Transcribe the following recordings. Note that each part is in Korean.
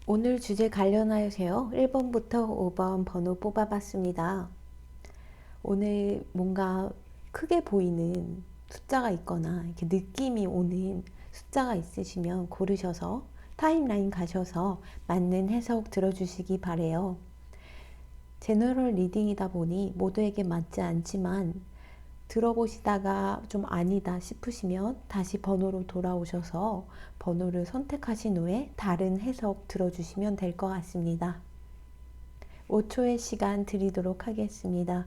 오늘 주제 관련하여서요. 1번부터 5번 번호 뽑아봤습니다. 오늘 뭔가 크게 보이는 숫자가 있거나 이렇게 느낌이 오는 숫자가 있으시면 고르셔서 타임라인 가셔서 맞는 해석 들어주시기 바래요. 제너럴 리딩이다 보니 모두에게 맞지 않지만 들어보시다가 좀 아니다 싶으시면 다시 번호로 돌아오셔서 번호를 선택하신 후에 다른 해석 들어주시면 될 것 같습니다. 5초의 시간 드리도록 하겠습니다.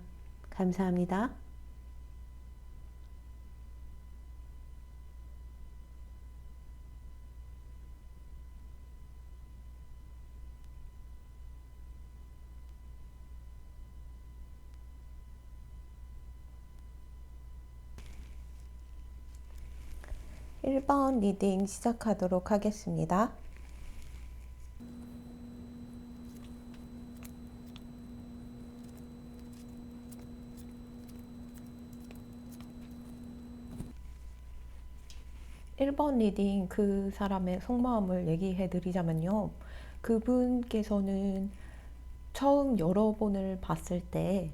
감사합니다. 1번 리딩 시작하도록 하겠습니다. 1번 리딩 그 사람의 속마음을 얘기해 드리자면요. 그분께서는 처음 여러 번을 봤을 때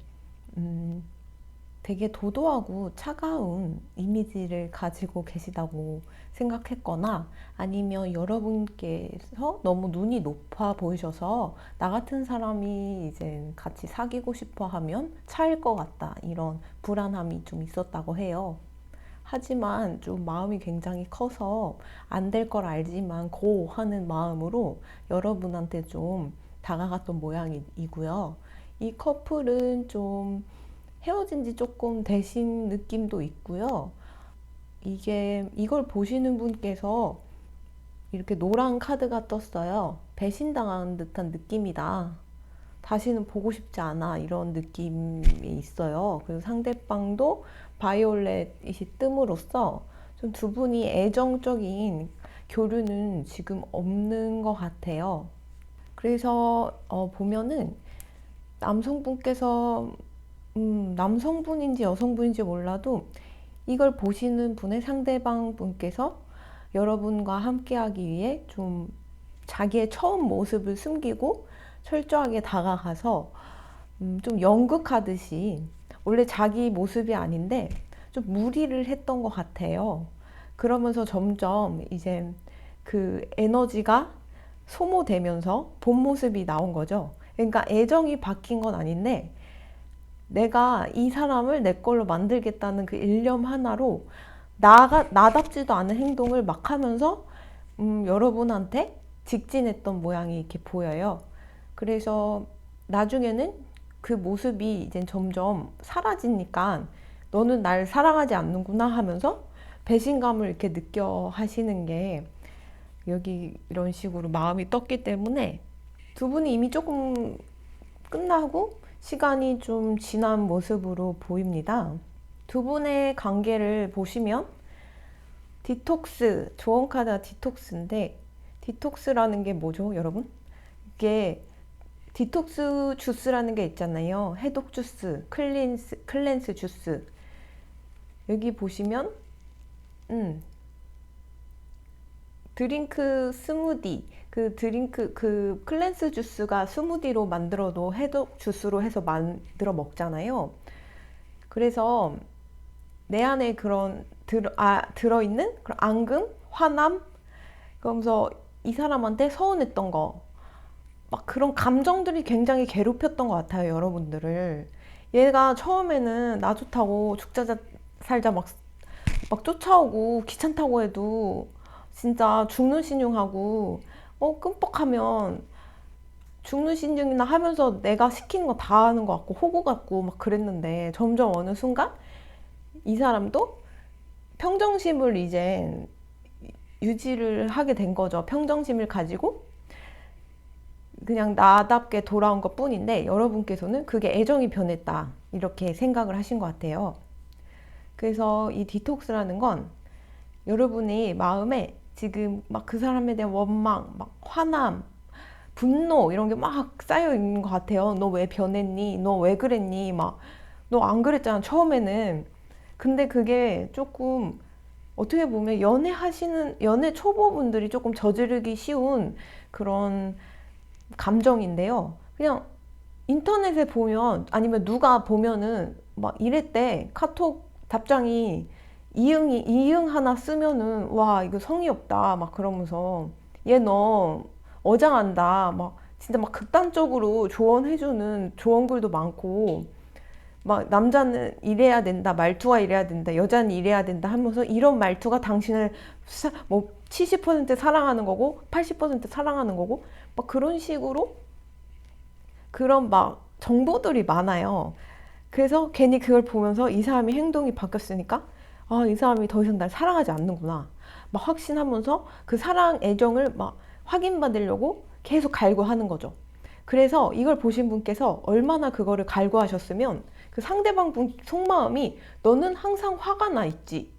되게 도도하고 차가운 이미지를 가지고 계시다고 생각했거나 아니면 여러분께서 너무 눈이 높아 보이셔서 나 같은 사람이 이제 같이 사귀고 싶어 하면 차일 것 같다, 이런 불안함이 좀 있었다고 해요. 하지만 좀 마음이 굉장히 커서 안 될 걸 알지만 고 하는 마음으로 여러분한테 좀 다가갔던 모양이고요. 이 커플은 좀 헤어진 지 조금 되신 느낌도 있고요. 이걸 보시는 분께서 이렇게 노란 카드가 떴어요. 배신당한 듯한 느낌이다. 다시는 보고 싶지 않아. 이런 느낌이 있어요. 그리고 상대방도 바이올렛이 뜸으로써 좀 두 분이 애정적인 교류는 지금 없는 것 같아요. 그래서 보면은 남성분께서 남성분인지 여성분인지 몰라도 이걸 보시는 분의 상대방 분께서 여러분과 함께하기 위해 좀 자기의 처음 모습을 숨기고 철저하게 다가가서 좀 연극하듯이 원래 자기 모습이 아닌데 좀 무리를 했던 것 같아요. 그러면서 점점 이제 그 에너지가 소모되면서 본 모습이 나온 거죠. 그러니까 애정이 바뀐 건 아닌데 내가 이 사람을 내 걸로 만들겠다는 그 일념 하나로 나답지도 않은 행동을 막 하면서 여러분한테 직진했던 모양이 이렇게 보여요. 그래서 나중에는 그 모습이 이제 점점 사라지니까 너는 날 사랑하지 않는구나 하면서 배신감을 이렇게 느껴 하시는 게 여기 이런 식으로 마음이 떴기 때문에 두 분이 이미 조금 끝나고 시간이 좀 지난 모습으로 보입니다. 두 분의 관계를 보시면 디톡스, 조언 카드가 디톡스인데 디톡스라는 게 뭐죠, 여러분? 이게 디톡스 주스라는 게 있잖아요. 해독 주스, 클렌스 주스. 여기 보시면 드링크 스무디, 그 클렌스 주스가 스무디로 만들어도 해독 주스로 해서 만들어 먹잖아요. 그래서 내 안에 그런 들어있는 그런 앙금, 화남, 그러면서 이 사람한테 서운했던 거, 막 그런 감정들이 굉장히 괴롭혔던 것 같아요, 여러분들을. 얘가 처음에는 나 좋다고 죽자 살자 막 쫓아오고 귀찮다고 해도 진짜 죽는 신용하고 끔뻑하면 죽는 신용이나 하면서 내가 시키는 거 다 하는 것 같고 호구 같고 막 그랬는데 점점 어느 순간 이 사람도 평정심을 이제 유지를 하게 된 거죠. 평정심을 가지고 그냥 나답게 돌아온 것 뿐인데 여러분께서는 그게 애정이 변했다, 이렇게 생각을 하신 것 같아요. 그래서 이 디톡스라는 건 여러분이 마음에 지금 막 그 사람에 대한 원망, 막 화남, 분노 이런 게 막 쌓여 있는 것 같아요. 너 왜 변했니? 너 왜 그랬니? 막 너 안 그랬잖아 처음에는. 근데 그게 조금 어떻게 보면 연애 초보분들이 조금 저지르기 쉬운 그런 감정인데요. 그냥 인터넷에 보면 아니면 누가 보면은 막 이랬대. 카톡 답장이 이응 하나 쓰면은 와 이거 성의 없다 막 그러면서 얘 너 어장한다 막 진짜 막 극단적으로 조언해주는 조언글도 많고 막 남자는 이래야 된다 말투가 이래야 된다 여자는 이래야 된다 하면서 이런 말투가 당신을 뭐 70% 사랑하는 거고 80% 사랑하는 거고 막 그런 식으로 그런 막 정보들이 많아요. 그래서 괜히 그걸 보면서 이 사람이 행동이 바뀌었으니까 아, 이 사람이 더 이상 날 사랑하지 않는구나. 막 확신하면서 그 사랑, 애정을 막 확인받으려고 계속 갈구하는 거죠. 그래서 이걸 보신 분께서 얼마나 그거를 갈구하셨으면 그 상대방 분 속마음이 너는 항상 화가 나 있지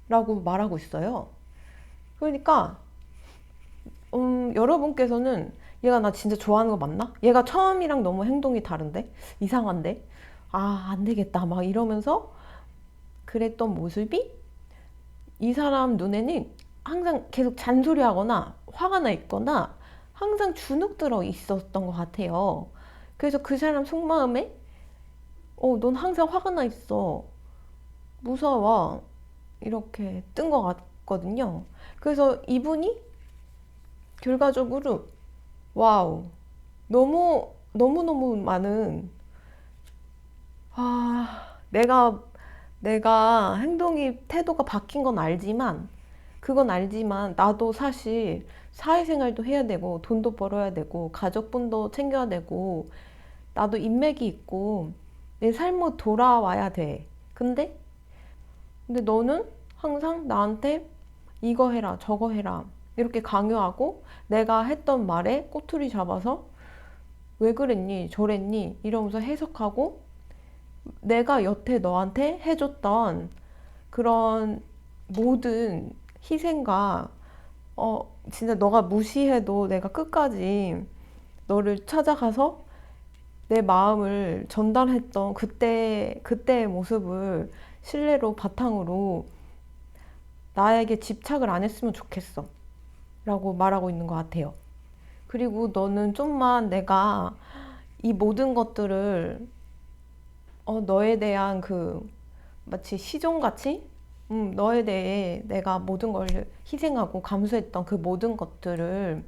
라고 말하고 있어요. 그러니까 여러분께서는 얘가 나 진짜 좋아하는 거 맞나? 얘가 처음이랑 너무 행동이 다른데? 이상한데? 아, 안 되겠다. 막 이러면서 그랬던 모습이 이 사람 눈에는 항상 계속 잔소리하거나 화가 나 있거나 항상 주눅 들어 있었던 것 같아요. 그래서 그 사람 속마음에 넌 항상 화가 나 있어. 무서워. 이렇게 뜬 것 같거든요. 그래서 이분이 결과적으로 와우. 너무너무 많은 내가 행동이 태도가 바뀐 건 알지만 그건 알지만 나도 사실 사회생활도 해야 되고 돈도 벌어야 되고 가족분도 챙겨야 되고 나도 인맥이 있고 내 삶으로 돌아와야 돼. 근데 너는 항상 나한테 이거 해라 저거 해라 이렇게 강요하고 내가 했던 말에 꼬투리 잡아서 왜 그랬니 저랬니 이러면서 해석하고 내가 여태 너한테 해줬던 그런 모든 희생과 진짜 너가 무시해도 내가 끝까지 너를 찾아가서 내 마음을 전달했던 그때의 모습을 신뢰로 바탕으로 나에게 집착을 안 했으면 좋겠어 라고 말하고 있는 것 같아요. 그리고 너는 좀만 내가 이 모든 것들을 너에 대한 그 마치 시종같이 너에 대해 내가 모든 걸 희생하고 감수했던 그 모든 것들을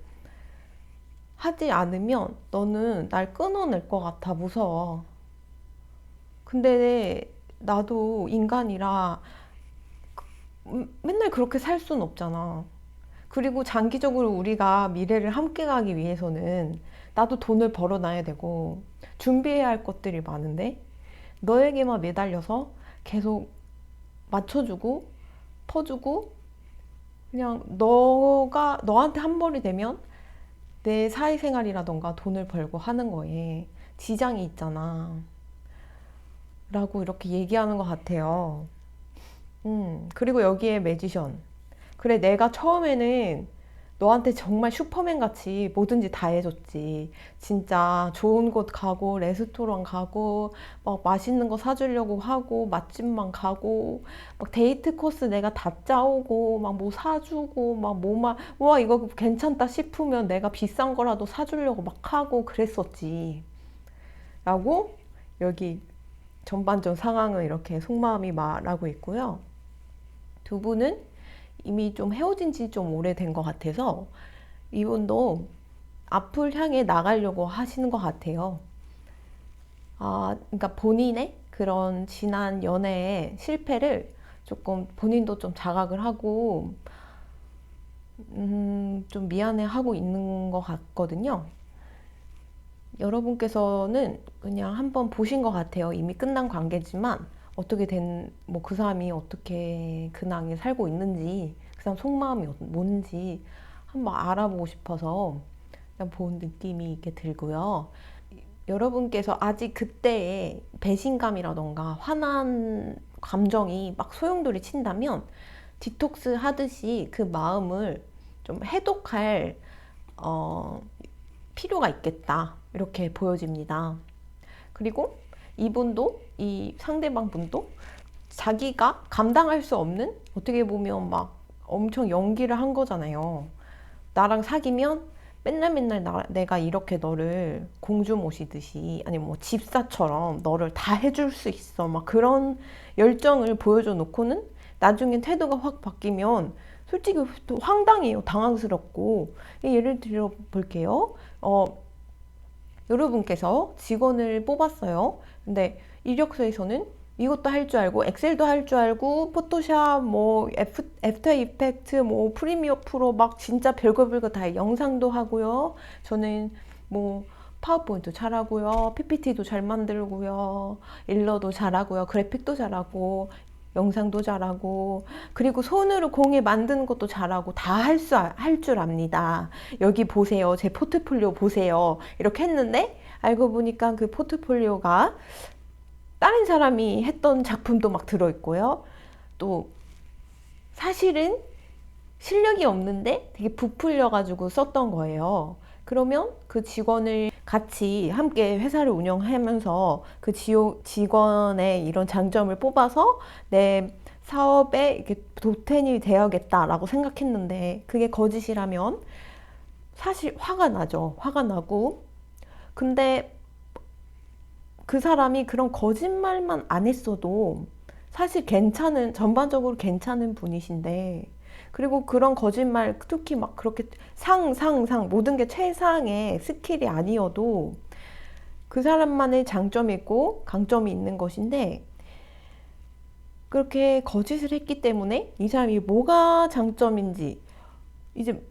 하지 않으면 너는 날 끊어낼 것 같아 무서워. 근데 나도 인간이라 맨날 그렇게 살 수는 없잖아. 그리고 장기적으로 우리가 미래를 함께 가기 위해서는 나도 돈을 벌어놔야 되고 준비해야 할 것들이 많은데 너에게만 매달려서 계속 맞춰주고 퍼주고 그냥 너한테 한 벌이 되면 내 사회생활이라던가 돈을 벌고 하는 거에 지장이 있잖아 라고 이렇게 얘기하는 것 같아요. 그리고 여기에 매지션. 그래, 내가 처음에는 너한테 정말 슈퍼맨 같이 뭐든지 다 해줬지. 진짜 좋은 곳 가고, 레스토랑 가고, 막 맛있는 거 사주려고 하고, 맛집만 가고, 막 데이트 코스 내가 다 짜오고, 막 뭐 사주고, 와, 이거 괜찮다 싶으면 내가 비싼 거라도 사주려고 막 하고 그랬었지. 라고 여기 전반전 상황을 이렇게 속마음이 말하고 있고요. 두 분은 이미 좀 헤어진 지 좀 오래된 것 같아서 이분도 앞을 향해 나가려고 하시는 것 같아요. 그러니까 본인의 그런 지난 연애의 실패를 조금 본인도 좀 자각을 하고, 좀 미안해하고 있는 것 같거든요. 여러분께서는 그냥 한번 보신 것 같아요. 이미 끝난 관계지만 어떻게 뭐 그 사람이 어떻게 근황에 살고 있는지, 그 사람 속마음이 뭔지 한번 알아보고 싶어서 그냥 본 느낌이 이렇게 들고요. 여러분께서 아직 그때의 배신감이라던가 화난 감정이 막 소용돌이 친다면 디톡스 하듯이 그 마음을 좀 해독할 필요가 있겠다. 이렇게 보여집니다. 그리고 이분도 이 상대방 분도 자기가 감당할 수 없는 어떻게 보면 막 엄청 연기를 한 거잖아요. 나랑 사귀면 맨날 맨날 내가 이렇게 너를 공주 모시듯이 아니 뭐 집사처럼 너를 다 해줄 수 있어 막 그런 열정을 보여줘 놓고는 나중에 태도가 확 바뀌면 솔직히 또 황당해요. 당황스럽고. 예를 들어 볼게요. 여러분께서 직원을 뽑았어요. 근데 이력서에서는 이것도 할 줄 알고 엑셀도 할 줄 알고 포토샵 뭐 애프터 이펙트 뭐 프리미어 프로 막 진짜 별거 다 영상도 하고요. 저는 뭐 파워포인트 잘하고요. PPT도 잘 만들고요. 일러도 잘하고요. 그래픽도 잘하고 영상도 잘하고 그리고 손으로 공예 만드는 것도 잘하고 다 할 줄 압니다. 여기 보세요. 제 포트폴리오 보세요. 이렇게 했는데 알고 보니까 그 포트폴리오가 다른 사람이 했던 작품도 막 들어있고요. 또 사실은 실력이 없는데 되게 부풀려가지고 썼던 거예요. 그러면 그 직원을 같이 함께 회사를 운영하면서 그 직원의 이런 장점을 뽑아서 내 사업에 이렇게 도텐이 되어야겠다라고 생각했는데 그게 거짓이라면 사실 화가 나죠. 화가 나고. 근데 그 사람이 그런 거짓말만 안 했어도 사실 전반적으로 괜찮은 분이신데, 그리고 그런 거짓말, 특히 막 그렇게 모든 게 최상의 스킬이 아니어도 그 사람만의 장점이 있고 강점이 있는 것인데, 그렇게 거짓을 했기 때문에 이 사람이 뭐가 장점인지, 이제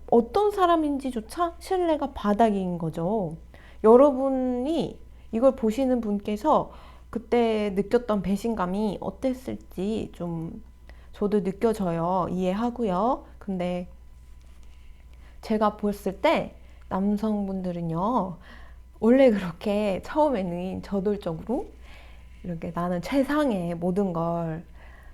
어떤 사람인지조차 신뢰가 바닥인 거죠. 여러분이 이걸 보시는 분께서 그때 느꼈던 배신감이 어땠을지 좀 저도 느껴져요. 이해하고요. 근데 제가 봤을 때 남성분들은요, 원래 그렇게 처음에는 저돌적으로 이렇게 나는 최상의 모든 걸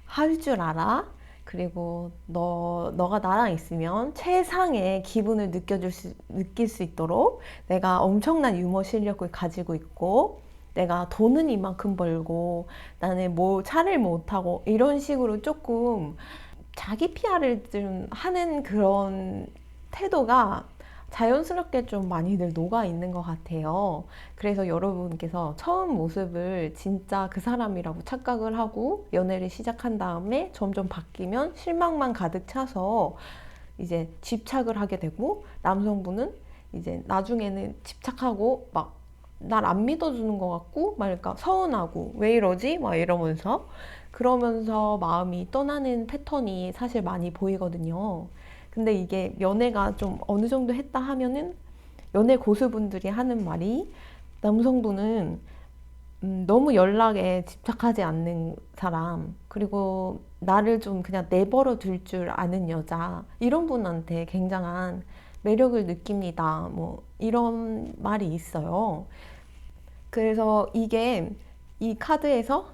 할 줄 알아. 그리고 너가 나랑 있으면 최상의 기분을 느낄 수 있도록 내가 엄청난 유머 실력을 가지고 있고 내가 돈은 이만큼 벌고 나는 뭐 차를 못 타고 이런 식으로 조금 자기 PR을 좀 하는 그런 태도가 자연스럽게 좀 많이들 녹아 있는 것 같아요. 그래서 여러분께서 처음 모습을 진짜 그 사람이라고 착각을 하고 연애를 시작한 다음에 점점 바뀌면 실망만 가득 차서 이제 집착을 하게 되고, 남성분은 이제 나중에는 집착하고 막 날 안 믿어주는 것 같고 막 그러니까 서운하고 왜 이러지? 막 이러면서 그러면서 마음이 떠나는 패턴이 사실 많이 보이거든요. 근데 이게 연애가 좀 어느 정도 했다 하면은 연애 고수분들이 하는 말이, 남성분은 너무 연락에 집착하지 않는 사람, 그리고 나를 좀 그냥 내버려 둘 줄 아는 여자, 이런 분한테 굉장한 매력을 느낍니다. 뭐 이런 말이 있어요. 그래서 이 카드에서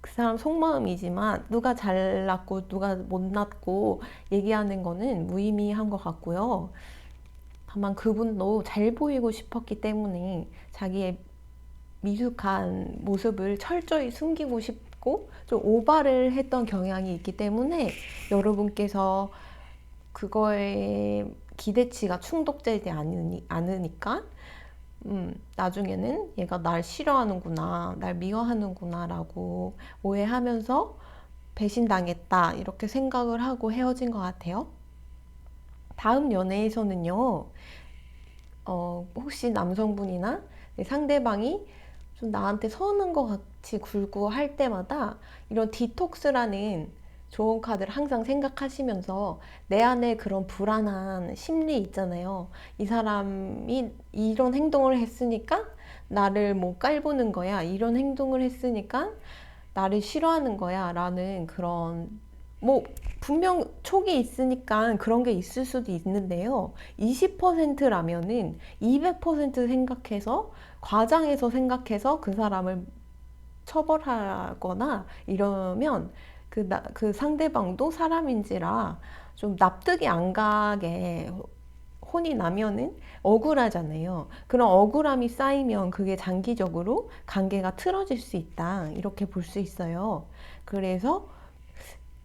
그 사람 속마음이지만 누가 잘났고 누가 못났고 얘기하는 거는 무의미한 것 같고요. 다만 그분도 잘 보이고 싶었기 때문에 자기의 미숙한 모습을 철저히 숨기고 싶고 좀 오바를 했던 경향이 있기 때문에 여러분께서 그거에 기대치가 충족되지 않으니까 나중에는 얘가 날 싫어하는구나, 날 미워하는구나 라고 오해하면서 배신당했다 이렇게 생각을 하고 헤어진 것 같아요. 다음 연애에서는요, 혹시 남성분이나 상대방이 좀 나한테 서운한 것 같이 굴고 할 때마다 이런 디톡스라는 좋은 카드를 항상 생각하시면서 내 안에 그런 불안한 심리 있잖아요. 이 사람이 이런 행동을 했으니까 나를 뭐 깔보는 거야. 이런 행동을 했으니까 나를 싫어하는 거야. 라는 그런, 뭐 분명 촉이 있으니까 그런 게 있을 수도 있는데요. 20%라면은 200% 생각해서 과장해서 생각해서 그 사람을 처벌하거나 이러면 그 상대방도 사람인지라 좀 납득이 안 가게 혼이 나면은 억울하잖아요. 그런 억울함이 쌓이면 그게 장기적으로 관계가 틀어질 수 있다. 이렇게 볼 수 있어요. 그래서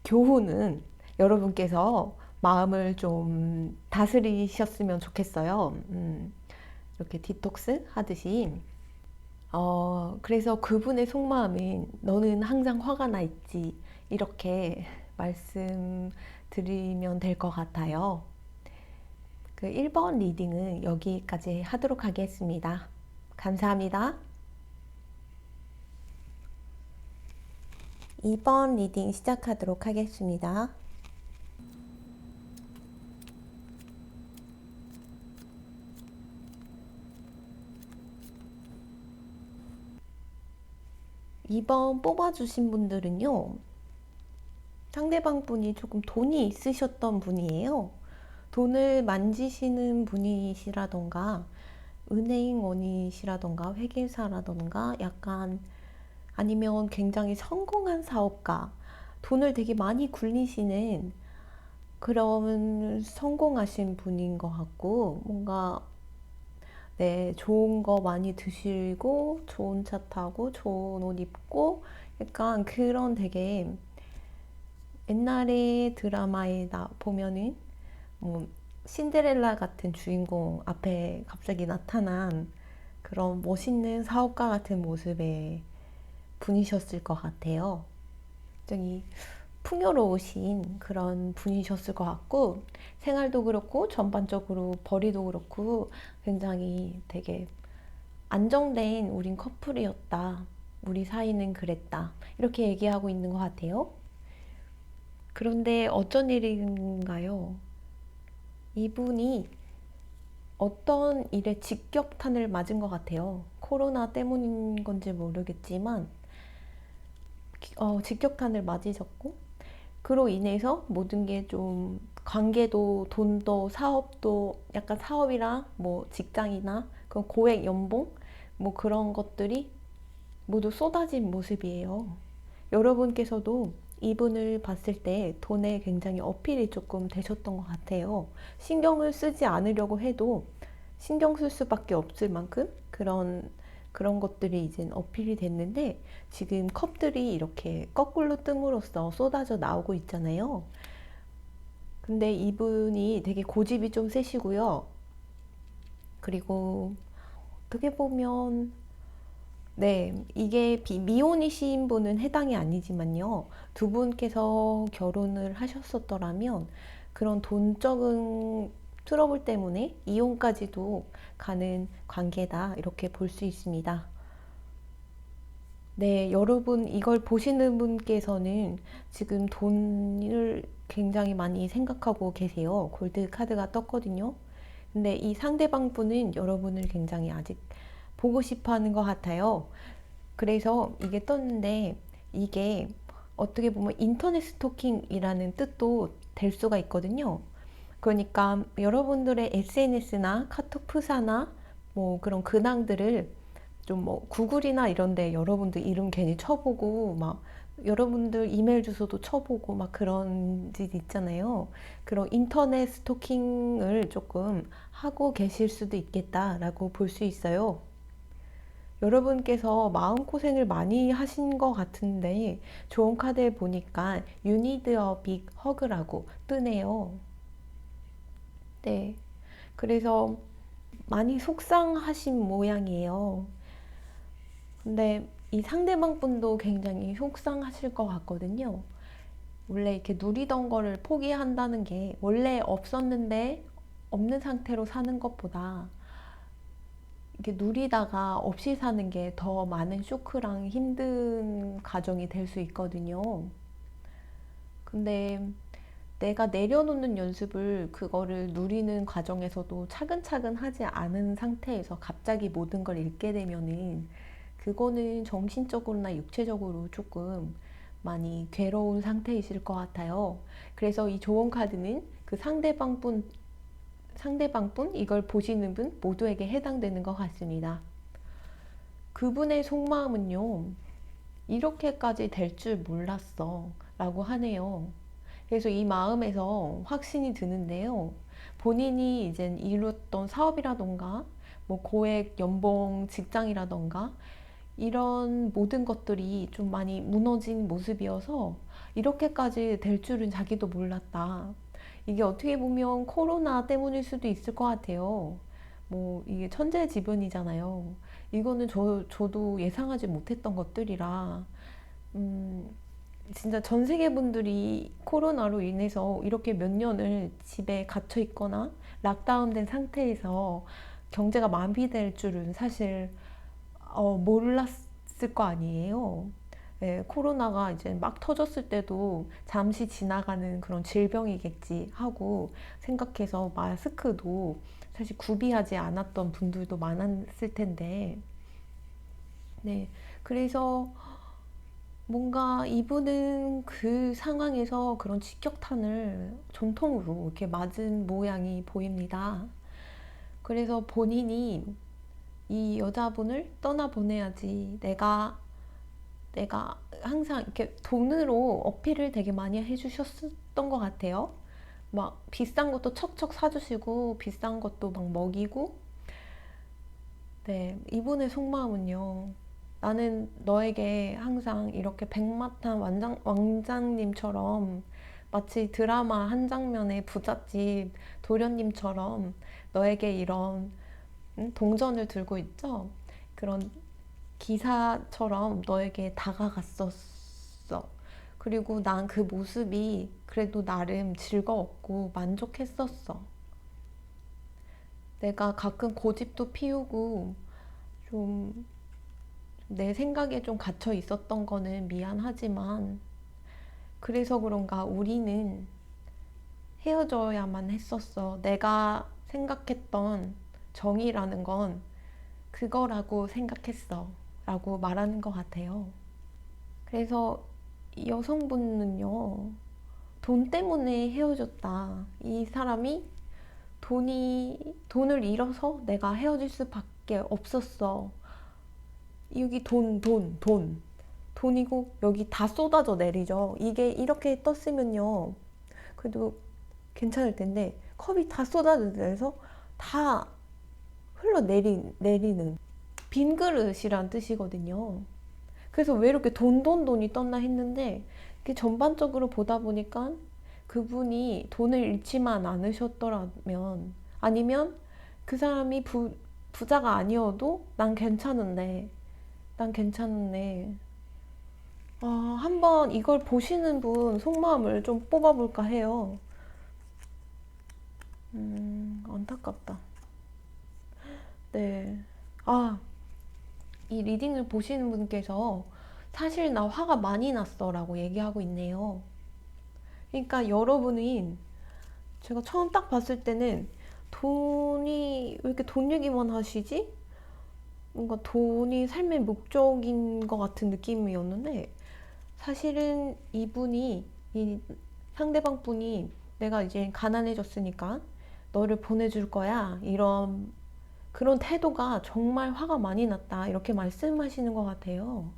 교훈은, 여러분께서 마음을 좀 다스리셨으면 좋겠어요. 이렇게 디톡스 하듯이. 그래서 그분의 속마음은 너는 항상 화가 나 있지. 이렇게 말씀드리면 될 것 같아요. 그 1번 리딩은 여기까지 하도록 하겠습니다. 감사합니다. 2번 리딩 시작하도록 하겠습니다. 2번 뽑아주신 분들은요, 상대방 분이 조금 돈이 있으셨던 분이에요. 돈을 만지시는 분이시라던가, 은행원이시라던가, 회계사라던가, 약간, 아니면 굉장히 성공한 사업가, 돈을 되게 많이 굴리시는 그런 성공하신 분인 것 같고, 뭔가 네, 좋은 거 많이 드시고, 좋은 차 타고, 좋은 옷 입고, 약간 그런 되게 옛날에 드라마에 보면은, 뭐, 신데렐라 같은 주인공 앞에 갑자기 나타난 그런 멋있는 사업가 같은 모습의 분이셨을 것 같아요. 굉장히 풍요로우신 그런 분이셨을 것 같고, 생활도 그렇고, 전반적으로 벌이도 그렇고, 굉장히 되게 안정된 우린 커플이었다. 우리 사이는 그랬다. 이렇게 얘기하고 있는 것 같아요. 그런데 어쩐 일인가요? 이분이 어떤 일에 직격탄을 맞은 것 같아요. 코로나 때문인 건지 모르겠지만, 직격탄을 맞으셨고, 그로 인해서 모든 게 좀 관계도 돈도 사업도 약간 사업이랑 뭐 직장이나 그런 고액 연봉 뭐 그런 것들이 모두 쏟아진 모습이에요. 여러분께서도 이분을 봤을 때 돈에 굉장히 어필이 조금 되셨던 것 같아요. 신경을 쓰지 않으려고 해도 신경 쓸 수밖에 없을 만큼 그런 것들이 이제 어필이 됐는데 지금 컵들이 이렇게 거꾸로 뜸으로써 쏟아져 나오고 있잖아요. 근데 이분이 되게 고집이 좀 세시고요. 그리고 어떻게 보면 네, 이게 미혼이신 분은 해당이 아니지만요. 두 분께서 결혼을 하셨었더라면 그런 돈적인 트러블 때문에 이혼까지도 가는 관계다. 이렇게 볼 수 있습니다. 네, 여러분 이걸 보시는 분께서는 지금 돈을 굉장히 많이 생각하고 계세요. 골드 카드가 떴거든요. 근데 이 상대방 분은 여러분을 굉장히 아직 보고 싶어 하는 것 같아요. 그래서 이게 떴는데 이게 어떻게 보면 인터넷 스토킹이라는 뜻도 될 수가 있거든요. 그러니까 여러분들의 SNS나 카톡 프사나 뭐 그런 근황들을 좀 뭐 구글이나 이런 데 여러분들 이름 괜히 쳐보고 막 여러분들 이메일 주소도 쳐보고 막 그런 짓 있잖아요. 그런 인터넷 스토킹을 조금 하고 계실 수도 있겠다라고 볼 수 있어요. 여러분께서 마음고생을 많이 하신 것 같은데 좋은 카드에 보니까 You need a big hug라고 뜨네요. 네. 그래서 많이 속상하신 모양이에요. 근데 이 상대방 분도 굉장히 속상하실 것 같거든요. 원래 이렇게 누리던 거를 포기한다는 게 원래 없었는데 없는 상태로 사는 것보다 이렇게 누리다가 없이 사는 게 더 많은 쇼크랑 힘든 과정이 될 수 있거든요. 근데 내가 내려놓는 연습을 그거를 누리는 과정에서도 차근차근 하지 않은 상태에서 갑자기 모든 걸 잃게 되면은 그거는 정신적으로나 육체적으로 조금 많이 괴로운 상태이실 것 같아요. 그래서 이 조언 카드는 그 상대방 분, 이걸 보시는 분 모두에게 해당되는 것 같습니다. 그분의 속마음은요, 이렇게까지 될 줄 몰랐어 라고 하네요. 그래서 이 마음에서 확신이 드는데요. 본인이 이제 이뤘던 사업이라던가, 뭐 고액 연봉 직장이라던가, 이런 모든 것들이 좀 많이 무너진 모습이어서 이렇게까지 될 줄은 자기도 몰랐다. 이게 어떻게 보면 코로나 때문일 수도 있을 것 같아요. 뭐 이게 천재지변이잖아요. 이거는 저도 예상하지 못했던 것들이라 음, 진짜 전 세계 분들이 코로나로 인해서 이렇게 몇 년을 집에 갇혀 있거나 락다운된 상태에서 경제가 마비될 줄은 사실 몰랐을 거 아니에요. 예, 코로나가 이제 막 터졌을 때도 잠시 지나가는 그런 질병이겠지 하고 생각해서 마스크도 사실 구비하지 않았던 분들도 많았을 텐데, 네. 그래서 뭔가 이분은 그 상황에서 그런 직격탄을 전통으로 이렇게 맞은 모양이 보입니다. 그래서 본인이 이 여자분을 떠나보내야지. 내가 항상 이렇게 돈으로 어필을 되게 많이 해주셨던 것 같아요. 막 비싼 것도 척척 사주시고, 비싼 것도 막 먹이고, 네. 이분의 속마음은요. 나는 너에게 항상 이렇게 백마탄 왕장님처럼 마치 드라마 한 장면의 부잣집 도련님처럼 너에게 이런 동전을 들고 있죠? 그런 기사처럼 너에게 다가갔었어. 그리고 난 그 모습이 그래도 나름 즐거웠고 만족했었어. 내가 가끔 고집도 피우고 좀 내 생각에 좀 갇혀 있었던 거는 미안하지만 그래서 그런가 우리는 헤어져야만 했었어. 내가 생각했던 정이라는 건 그거라고 생각했어. 라고 말하는 것 같아요. 그래서 이 여성분은요, 돈 때문에 헤어졌다. 이 사람이 돈을 잃어서 내가 헤어질 수밖에 없었어. 여기 돈. 돈이고 여기 다 쏟아져 내리죠. 이게 이렇게 떴으면요. 그래도 괜찮을 텐데 컵이 다 쏟아져 내려서 다 흘러내리는 빈 그릇이란 뜻이거든요. 그래서 왜 이렇게 돈이 떴나 했는데 이렇게 전반적으로 보다 보니까 그분이 돈을 잃지만 않으셨더라면 아니면 그 사람이 부자가 아니어도 난 괜찮은데 한번 이걸 보시는 분 속마음을 좀 뽑아볼까 해요. 안타깝다. 네. 이 리딩을 보시는 분께서 사실 나 화가 많이 났어 라고 얘기하고 있네요. 그러니까 여러분이 제가 처음 딱 봤을 때는 돈이 왜 이렇게 돈 얘기만 하시지? 뭔가 돈이 삶의 목적인 것 같은 느낌이었는데 사실은 이 상대방 분이 내가 이제 가난해졌으니까 너를 보내줄 거야. 이런 그런 태도가 정말 화가 많이 났다. 이렇게 말씀하시는 것 같아요.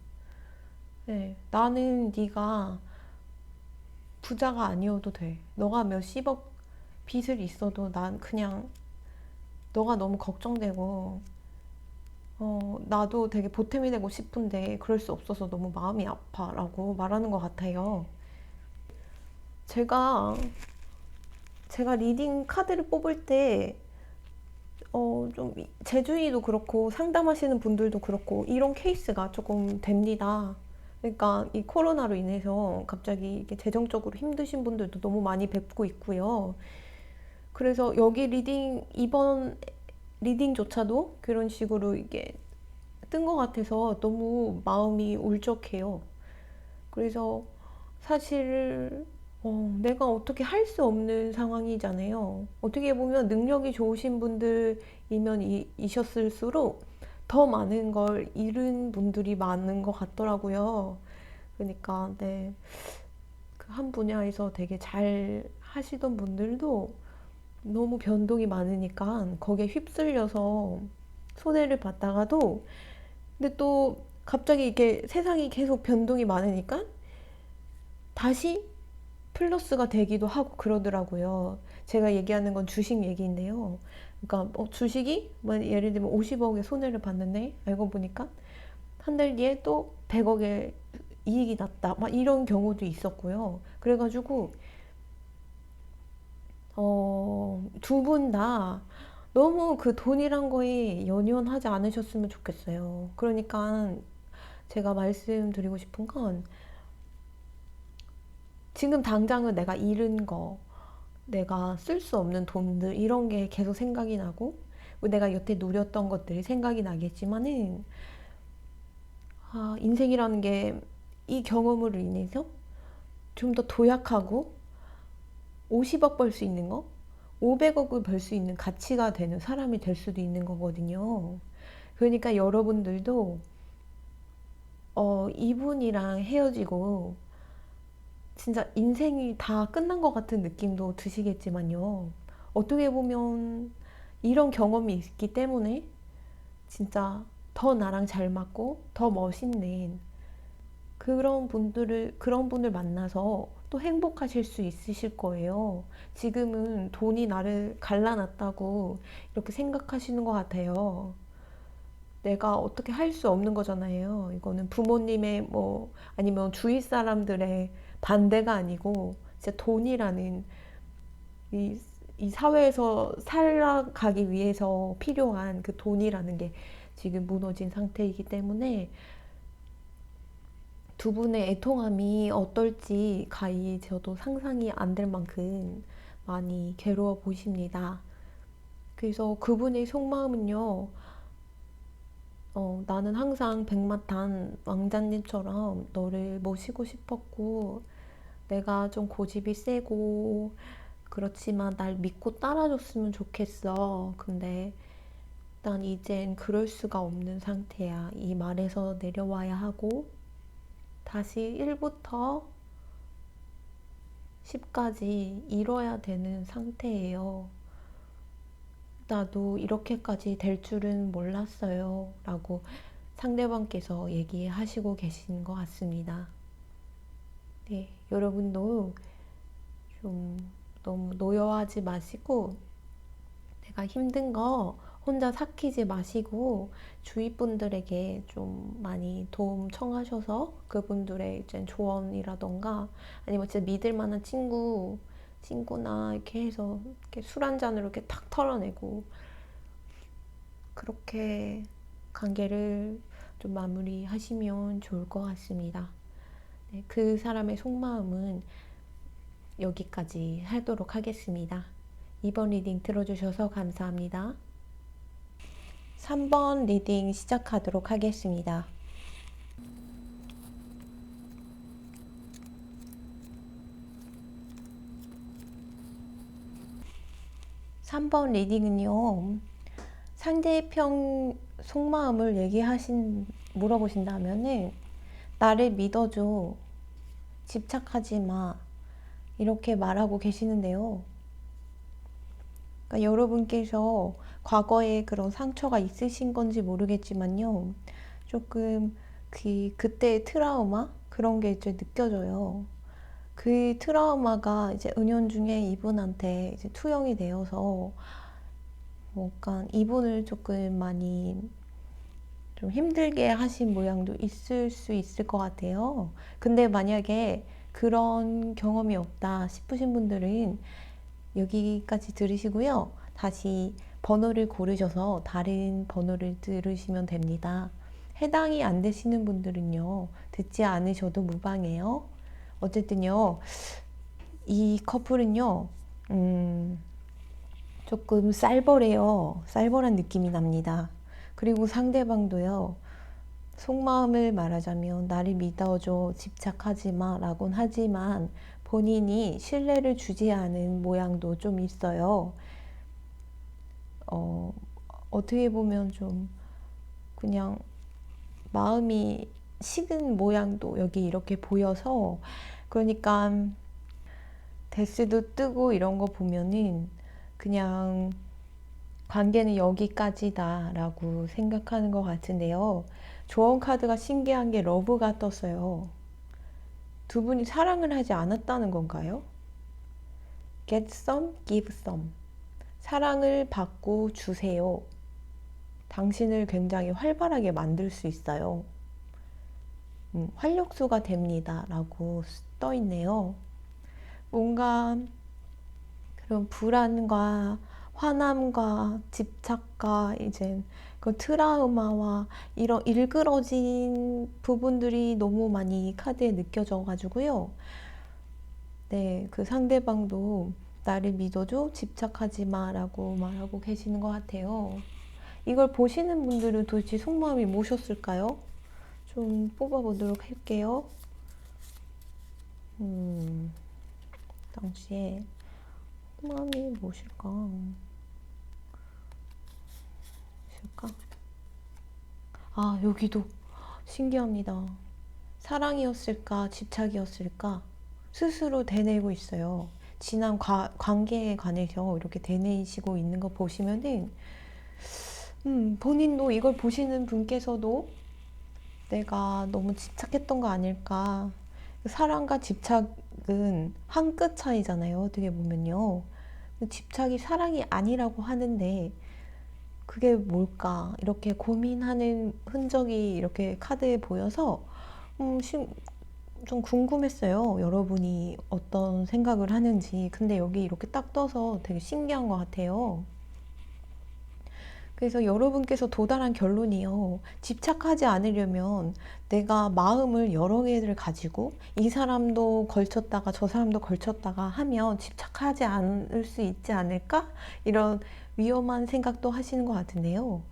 네, 나는 네가 부자가 아니어도 돼. 너가 몇십억 빚을 있어도 난 그냥 너가 너무 걱정되고 나도 되게 보탬이 되고 싶은데 그럴 수 없어서 너무 마음이 아파라고 말하는 것 같아요. 제가 제가 리딩 카드를 뽑을 때 좀 재준이도 그렇고 상담하시는 분들도 그렇고 이런 케이스가 조금 됩니다. 그러니까 이 코로나로 인해서 갑자기 이게 재정적으로 힘드신 분들도 너무 많이 뵙고 있고요. 그래서 이번 리딩조차도 그런 식으로 이게 뜬 것 같아서 너무 마음이 울적해요. 그래서 사실 내가 어떻게 할 수 없는 상황이잖아요. 어떻게 보면 능력이 좋으신 분들이면 이셨을수록 더 많은 걸 잃은 분들이 많은 것 같더라고요. 그러니까 네, 그 한 분야에서 되게 잘 하시던 분들도 너무 변동이 많으니까 거기에 휩쓸려서 손해를 봤다가도 근데 또 갑자기 이렇게 세상이 계속 변동이 많으니까 다시 플러스가 되기도 하고 그러더라고요. 제가 얘기하는 건 주식 얘기인데요. 그러니까 주식이 뭐 예를 들면 50억의 손해를 봤는데 알고 보니까 한 달 뒤에 또 100억의 이익이 났다. 막 이런 경우도 있었고요. 그래가지고 두 분 다 너무 그 돈이란 거에 연연하지 않으셨으면 좋겠어요. 그러니까 제가 말씀드리고 싶은 건 지금 당장은 내가 잃은 거, 내가 쓸 수 없는 돈들 이런 게 계속 생각이 나고 내가 여태 누렸던 것들이 생각이 나겠지만은 인생이라는 게 이 경험으로 인해서 좀 더 도약하고 50억 벌 수 있는 거, 500억을 벌 수 있는 가치가 되는 사람이 될 수도 있는 거거든요. 그러니까 여러분들도 이분이랑 헤어지고 진짜 인생이 다 끝난 것 같은 느낌도 드시겠지만요. 어떻게 보면 이런 경험이 있기 때문에 진짜 더 나랑 잘 맞고 더 멋있는 그런 분을 만나서 또 행복하실 수 있으실 거예요. 지금은 돈이 나를 갈라놨다고 이렇게 생각하시는 것 같아요. 내가 어떻게 할 수 없는 거잖아요. 이거는 부모님의 뭐 아니면 주위 사람들의 반대가 아니고 진짜 돈이라는 이, 이 사회에서 살아가기 위해서 필요한 그 돈이라는 게 지금 무너진 상태이기 때문에 두 분의 애통함이 어떨지 가히 저도 상상이 안 될 만큼 많이 괴로워 보십니다. 그래서 그분의 속마음은요, 나는 항상 백마탄 왕자님처럼 너를 모시고 싶었고, 내가 좀 고집이 세고, 그렇지만 날 믿고 따라줬으면 좋겠어. 근데 난 이젠 그럴 수가 없는 상태야. 이 말에서 내려와야 하고, 다시 1부터 10까지 잃어야 되는 상태예요. 나도 이렇게까지 될 줄은 몰랐어요. 라고 상대방께서 얘기하시고 계신 것 같습니다. 네, 여러분도 좀 너무 노여워하지 마시고 내가 힘든 거 혼자 삭히지 마시고 주위 분들에게 좀 많이 도움 청하셔서 그분들의 이제 조언이라던가 아니면 진짜 믿을 만한 친구나 이렇게 해서 이렇게 술 한 잔으로 이렇게 탁 털어내고 그렇게 관계를 좀 마무리하시면 좋을 것 같습니다. 네, 그 사람의 속마음은 여기까지 하도록 하겠습니다. 2번 리딩 들어주셔서 감사합니다. 3번 리딩 시작하도록 하겠습니다. 3번 리딩은요, 상대편 속마음을 물어보신다면은, 나를 믿어줘. 집착하지 마. 이렇게 말하고 계시는데요. 그러니까 여러분께서 과거에 그런 상처가 있으신 건지 모르겠지만요. 조금 그때의 트라우마? 그런 게 이제 느껴져요. 그 트라우마가 이제 은연중에 이분한테 이제 투영이 되어서 뭔가 이분을 조금 많이 좀 힘들게 하신 모양도 있을 수 있을 것 같아요. 근데 만약에 그런 경험이 없다 싶으신 분들은 여기까지 들으시고요. 다시 번호를 고르셔서 다른 번호를 들으시면 됩니다. 해당이 안 되시는 분들은요, 듣지 않으셔도 무방해요. 어쨌든요, 이 커플은요, 조금 쌀벌해요. 쌀벌한 느낌이 납니다. 그리고 상대방도요, 속마음을 말하자면 나를 믿어줘, 집착하지 마 라곤 하지만 본인이 신뢰를 주지 않은 모양도 좀 있어요. 어떻게 보면 좀 그냥 마음이 식은 모양도 여기 이렇게 보여서 그러니까 데스도 뜨고 이런 거 보면은 그냥 관계는 여기까지다 라고 생각하는 것 같은데요. 조언 카드가 신기한 게 러브가 떴어요. 두 분이 사랑을 하지 않았다는 건가요? Get some, give some. 사랑을 받고 주세요. 당신을 굉장히 활발하게 만들 수 있어요. 활력소가 됩니다. 라고 떠 있네요. 뭔가 이런 불안과 화남과 집착과 이제 그 트라우마와 이런 일그러진 부분들이 너무 많이 카드에 느껴져 가지고요. 네, 그 상대방도 나를 믿어줘, 집착하지 마라고 말하고 계시는 것 같아요. 이걸 보시는 분들은 도대체 속마음이 무엇이었을까요? 좀 뽑아보도록 할게요. 당시에 속마음이 무엇일까? 아, 여기도 신기합니다. 사랑이었을까, 집착이었을까? 스스로 되뇌고 있어요. 지난 관계에 관해서 이렇게 되뇌이시고 있는 거 보시면은, 본인도 이걸 보시는 분께서도 내가 너무 집착했던 거 아닐까. 사랑과 집착은 한 끗 차이잖아요. 어떻게 보면요. 집착이 사랑이 아니라고 하는데, 그게 뭘까? 이렇게 고민하는 흔적이 이렇게 카드에 보여서, 좀 궁금했어요. 여러분이 어떤 생각을 하는지. 근데 여기 이렇게 딱 떠서 되게 신기한 것 같아요. 그래서 여러분께서 도달한 결론이요. 집착하지 않으려면 내가 마음을 여러 개를 가지고 이 사람도 걸쳤다가 저 사람도 걸쳤다가 하면 집착하지 않을 수 있지 않을까? 이런 위험한 생각도 하시는 것 같은데요.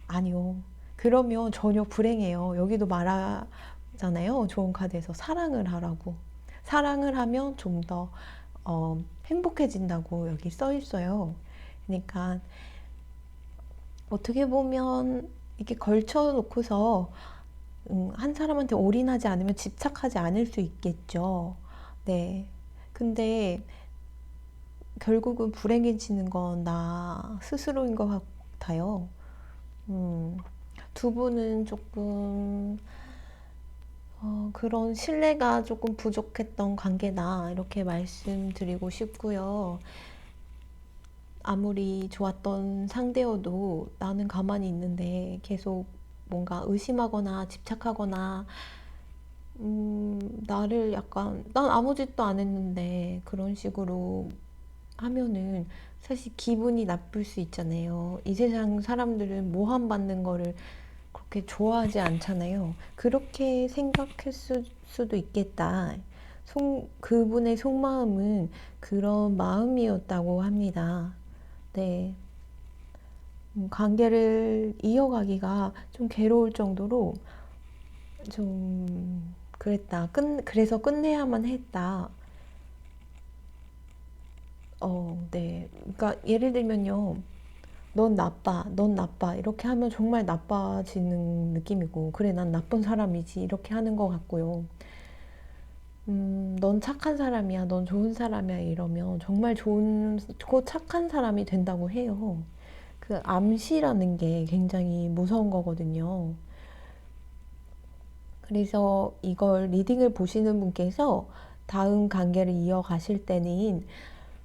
아니요. 그러면 전혀 불행해요. 여기도 말하잖아요. 좋은 카드에서 사랑을 하라고. 사랑을 하면 좀 더 행복해진다고 여기 써 있어요. 그러니까 어떻게 보면 이렇게 걸쳐 놓고서 한 사람한테 올인하지 않으면 집착하지 않을 수 있겠죠. 네. 근데 결국은 불행해지는 건 나 스스로인 것 같아요. 두 분은 조금 그런 신뢰가 조금 부족했던 관계다 이렇게 말씀드리고 싶고요. 아무리 좋았던 상대여도 나는 가만히 있는데 계속 뭔가 의심하거나 집착하거나 나를 약간 난 아무 짓도 안 했는데 그런 식으로 하면은 사실 기분이 나쁠 수 있잖아요. 이 세상 사람들은 모함받는 거를 그렇게 좋아하지 않잖아요. 그렇게 생각했을 수도 있겠다. 그분의 속마음은 그런 마음이었다고 합니다. 네. 관계를 이어가기가 좀 괴로울 정도로 좀 그랬다. 그래서 끝내야만 했다. 네. 그러니까 예를 들면요. 넌 나빠, 넌 나빠. 이렇게 하면 정말 나빠지는 느낌이고, 그래, 난 나쁜 사람이지. 이렇게 하는 것 같고요. 넌 착한 사람이야, 넌 좋은 사람이야. 이러면 정말 좋고 착한 사람이 된다고 해요. 그 암시라는 게 굉장히 무서운 거거든요. 그래서 이걸 리딩을 보시는 분께서 다음 관계를 이어가실 때는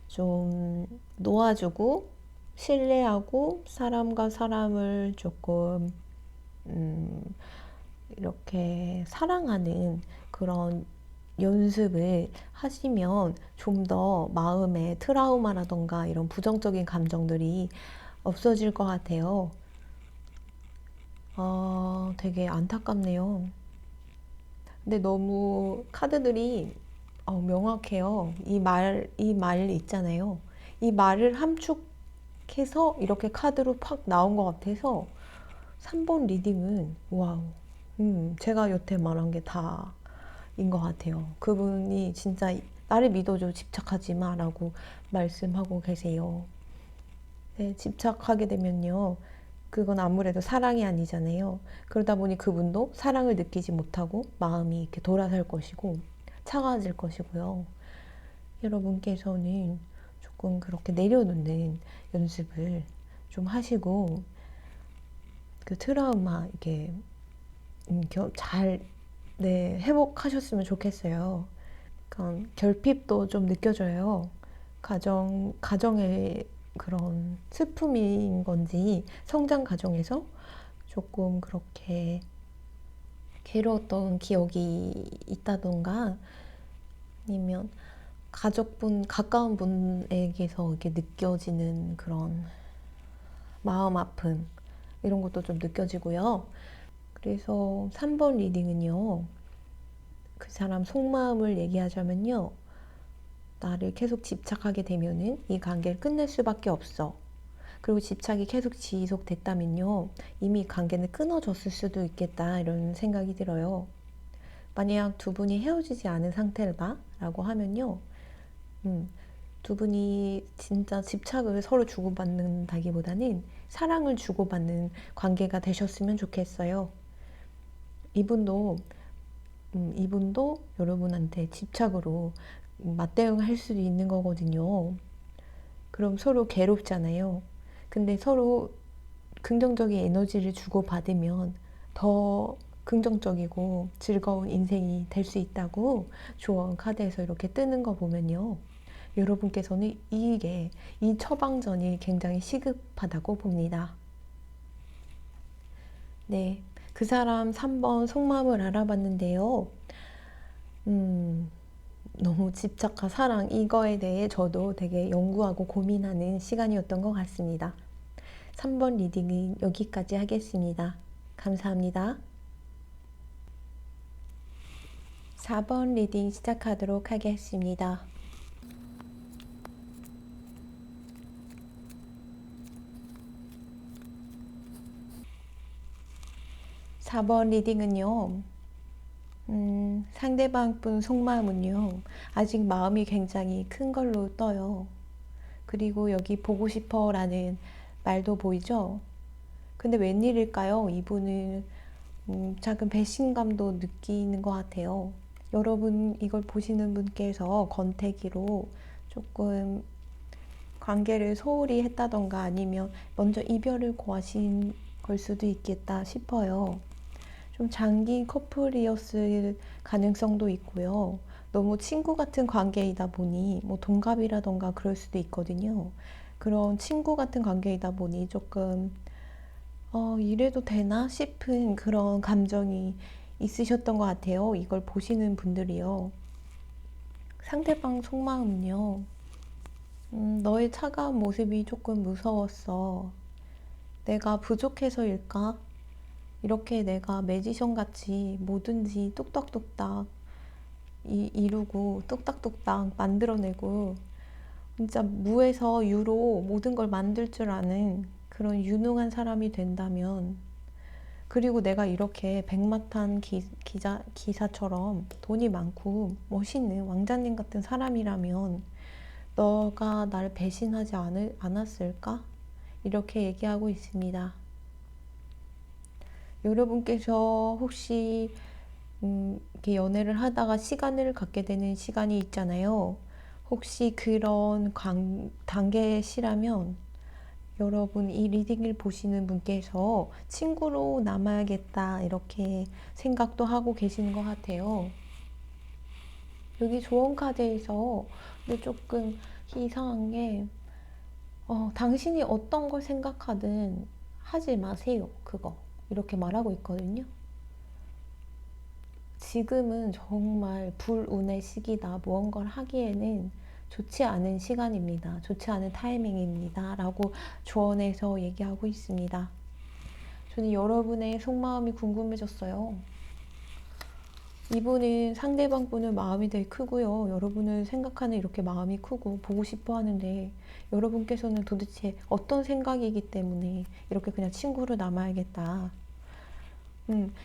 좀 놓아주고 신뢰하고 사람과 사람을 조금 이렇게 사랑하는 그런 연습을 하시면 좀 더 마음의 트라우마라던가 이런 부정적인 감정들이 없어질 것 같아요. 되게 안타깝네요. 근데 너무 카드들이 명확해요. 이 말 있잖아요. 이 말을 함축해서 이렇게 카드로 팍 나온 것 같아서 3번 리딩은 와우. 제가 여태 말한 게 다인 것 같아요. 그분이 진짜 나를 믿어줘, 집착하지 마 라고 말씀하고 계세요. 네, 집착하게 되면요. 그건 아무래도 사랑이 아니잖아요. 그러다 보니 그분도 사랑을 느끼지 못하고 마음이 이렇게 돌아설 것이고 차가워질 것이고요. 여러분께서는 조금 그렇게 내려놓는 연습을 좀 하시고 그 트라우마 이렇게 잘 네, 회복하셨으면 좋겠어요. 그러니까 결핍도 좀 느껴져요. 가정의 그런 슬픔인 건지 성장 과정에서 조금 그렇게 괴로웠던 기억이 있다던가 아니면 가족분, 가까운 분에게서 이렇게 느껴지는 그런 마음 아픔, 이런 것도 좀 느껴지고요. 그래서 3번 리딩은요, 그 사람 속마음을 얘기하자면요, 나를 계속 집착하게 되면은 이 관계를 끝낼 수밖에 없어. 그리고 집착이 계속 지속됐다면요, 이미 관계는 끊어졌을 수도 있겠다, 이런 생각이 들어요. 만약 두 분이 헤어지지 않은 상태다 라고 하면요, 두 분이 진짜 집착을 서로 주고받는다기보다는 사랑을 주고받는 관계가 되셨으면 좋겠어요. 이분도 이분도 여러분한테 집착으로 맞대응할 수도 있는 거거든요. 그럼 서로 괴롭잖아요. 근데 서로 긍정적인 에너지를 주고받으면 더 긍정적이고 즐거운 인생이 될 수 있다고 조언 카드에서 이렇게 뜨는 거 보면요, 여러분께서는 이 처방전이 굉장히 시급하다고 봅니다. 네, 그 사람 3번 속마음을 알아봤는데요. 너무 집착과 사랑, 이거에 대해 저도 되게 연구하고 고민하는 시간이었던 것 같습니다. 3번 리딩은 여기까지 하겠습니다. 감사합니다. 4번 리딩 시작하도록 하겠습니다. 4번 리딩은요, 상대방 분 속마음은요, 아직 마음이 굉장히 큰 걸로 떠요. 그리고 여기 보고 싶어 라는 말도 보이죠? 근데 웬일일까요? 이분은 작은 배신감도 느끼는 것 같아요. 여러분 이걸 보시는 분께서 권태기로 조금 관계를 소홀히 했다던가 아니면 먼저 이별을 고하신 걸 수도 있겠다 싶어요. 좀 장기 커플이었을 가능성도 있고요. 너무 친구 같은 관계이다 보니 뭐 동갑이라던가 그럴 수도 있거든요. 그런 친구 같은 관계이다 보니 조금 이래도 되나 싶은 그런 감정이 있으셨던 것 같아요. 이걸 보시는 분들이요. 상대방 속마음은요, 너의 차가운 모습이 조금 무서웠어. 내가 부족해서일까? 이렇게 내가 매지션 같이 뭐든지 뚝딱뚝딱 이루고 뚝딱뚝딱 만들어내고 진짜 무에서 유로 모든 걸 만들 줄 아는 그런 유능한 사람이 된다면, 그리고 내가 이렇게 백마탄 기사처럼 돈이 많고 멋있는 왕자님 같은 사람이라면 너가 날 배신하지 않았을까? 이렇게 얘기하고 있습니다. 여러분께서 혹시 이렇게 연애를 하다가 시간을 갖게 되는 시간이 있잖아요. 혹시 그런 단계시라면 여러분 이 리딩을 보시는 분께서 친구로 남아야겠다 이렇게 생각도 하고 계시는 것 같아요. 여기 조언 카드에서 근데 조금 이상한 게 당신이 어떤 걸 생각하든 하지 마세요. 그거 이렇게 말하고 있거든요. 지금은 정말 불운의 시기다. 무언가를 하기에는 좋지 않은 시간입니다. 좋지 않은 타이밍입니다. 라고 조언해서 얘기하고 있습니다. 저는 여러분의 속마음이 궁금해졌어요. 이분은 상대방 분은 마음이 되게 크고요. 여러분은 생각하는 이렇게 마음이 크고 보고 싶어 하는데 여러분께서는 도대체 어떤 생각이기 때문에 이렇게 그냥 친구로 남아야겠다.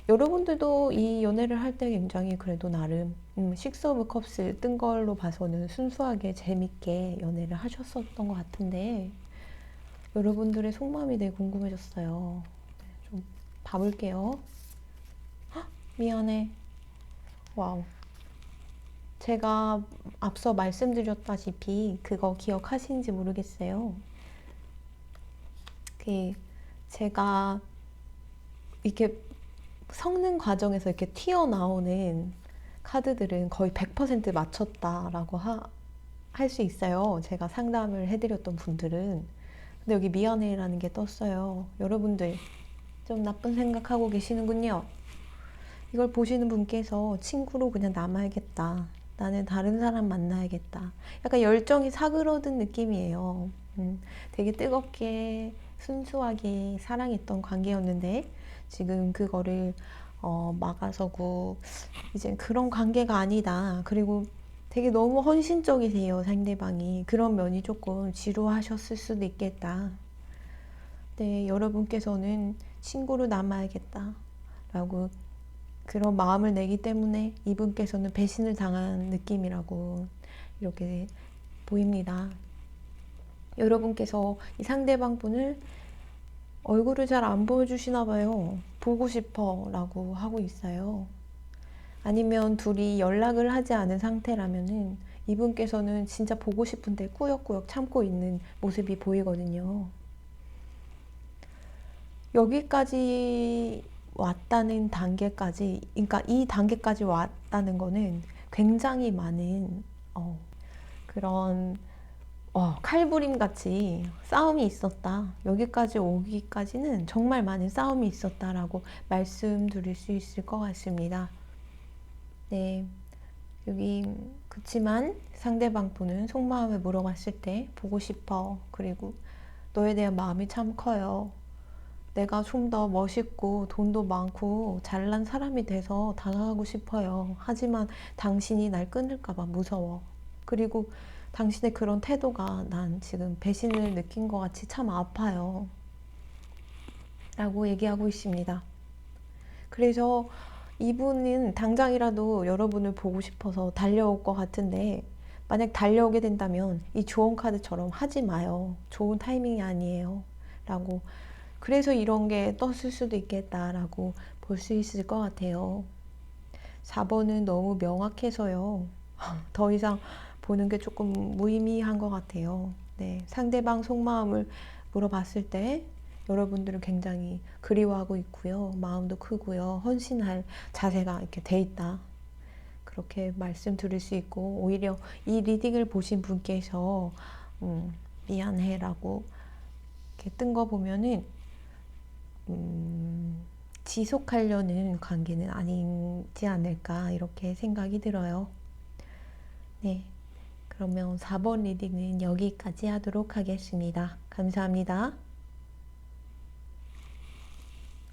여러분들도 이 연애를 할 때 굉장히 그래도 나름 식스 오브 컵스 뜬 걸로 봐서는 순수하게 재밌게 연애를 하셨었던 것 같은데 여러분들의 속마음이 되게 궁금해졌어요. 좀 봐볼게요. 미안해. 와우. 제가 앞서 말씀드렸다시피 그거 기억하시는지 모르겠어요. 그 제가 이렇게 섞는 과정에서 이렇게 튀어나오는 카드들은 거의 100% 맞췄다라고 할 수 있어요. 제가 상담을 해드렸던 분들은. 근데 여기 미안해라는 게 떴어요. 여러분들 좀 나쁜 생각하고 계시는군요. 이걸 보시는 분께서 친구로 그냥 남아야겠다. 나는 다른 사람 만나야겠다. 약간 열정이 사그러든 느낌이에요. 되게 뜨겁게 순수하게 사랑했던 관계였는데 지금 그거를 막아서고 이제 그런 관계가 아니다. 그리고 되게 너무 헌신적이세요, 상대방이. 그런 면이 조금 지루하셨을 수도 있겠다. 네, 여러분께서는 친구로 남아야겠다. 라고 그런 마음을 내기 때문에 이분께서는 배신을 당한 느낌이라고 이렇게 보입니다. 여러분께서 이 상대방 분을 얼굴을 잘 안 보여주시나 봐요. 보고 싶어 라고 하고 있어요. 아니면 둘이 연락을 하지 않은 상태라면은 이분께서는 진짜 보고 싶은데 꾸역꾸역 참고 있는 모습이 보이거든요. 여기까지 왔다는 단계까지, 그러니까 이 단계까지 왔다는 거는 굉장히 많은 그런 칼부림 같이 싸움이 있었다. 여기까지 오기까지는 정말 많은 싸움이 있었다라고 말씀드릴 수 있을 것 같습니다. 네, 여기 그치만 상대방 분은 속마음을 물어봤을 때 보고 싶어. 그리고 너에 대한 마음이 참 커요. 내가 좀 더 멋있고 돈도 많고 잘난 사람이 돼서 다가가고 싶어요. 하지만 당신이 날 끊을까봐 무서워. 그리고 당신의 그런 태도가 난 지금 배신을 느낀 것 같이 참 아파요. 라고 얘기하고 있습니다. 그래서 이분은 당장이라도 여러분을 보고 싶어서 달려올 것 같은데 만약 달려오게 된다면 이 조언 카드처럼 하지 마요. 좋은 타이밍이 아니에요. 라고 그래서 이런 게 떴을 수도 있겠다라고 볼 수 있을 것 같아요. 4번은 너무 명확해서요. 더 이상 보는 게 조금 무의미한 것 같아요. 네, 상대방 속마음을 물어봤을 때 여러분들은 굉장히 그리워하고 있고요. 마음도 크고요. 헌신할 자세가 이렇게 돼 있다. 그렇게 말씀드릴 수 있고 오히려 이 리딩을 보신 분께서 미안해라고 이렇게 뜬 거 보면은 지속하려는 관계는 아니지 않을까 이렇게 생각이 들어요. 네, 그러면 4번 리딩은 여기까지 하도록 하겠습니다. 감사합니다.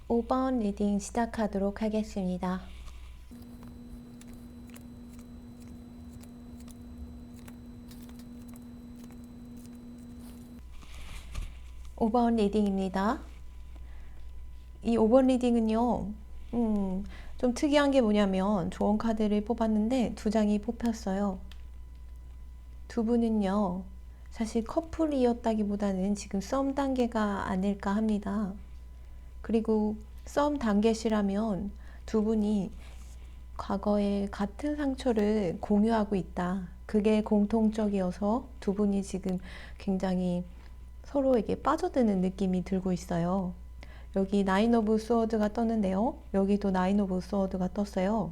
5번 리딩 시작하도록 하겠습니다. 5번 리딩입니다. 이 5번 리딩은요, 좀 특이한 게 뭐냐면 조언 카드를 뽑았는데 두 장이 뽑혔어요. 두 분은요, 사실 커플이었다기보다는 지금 썸 단계가 아닐까 합니다. 그리고 썸 단계시라면 두 분이 과거에 같은 상처를 공유하고 있다. 그게 공통적이어서 두 분이 지금 굉장히 서로에게 빠져드는 느낌이 들고 있어요. 여기 나인 오브 스워드가 떴는데요. 여기도 나인 오브 스워드가 떴어요.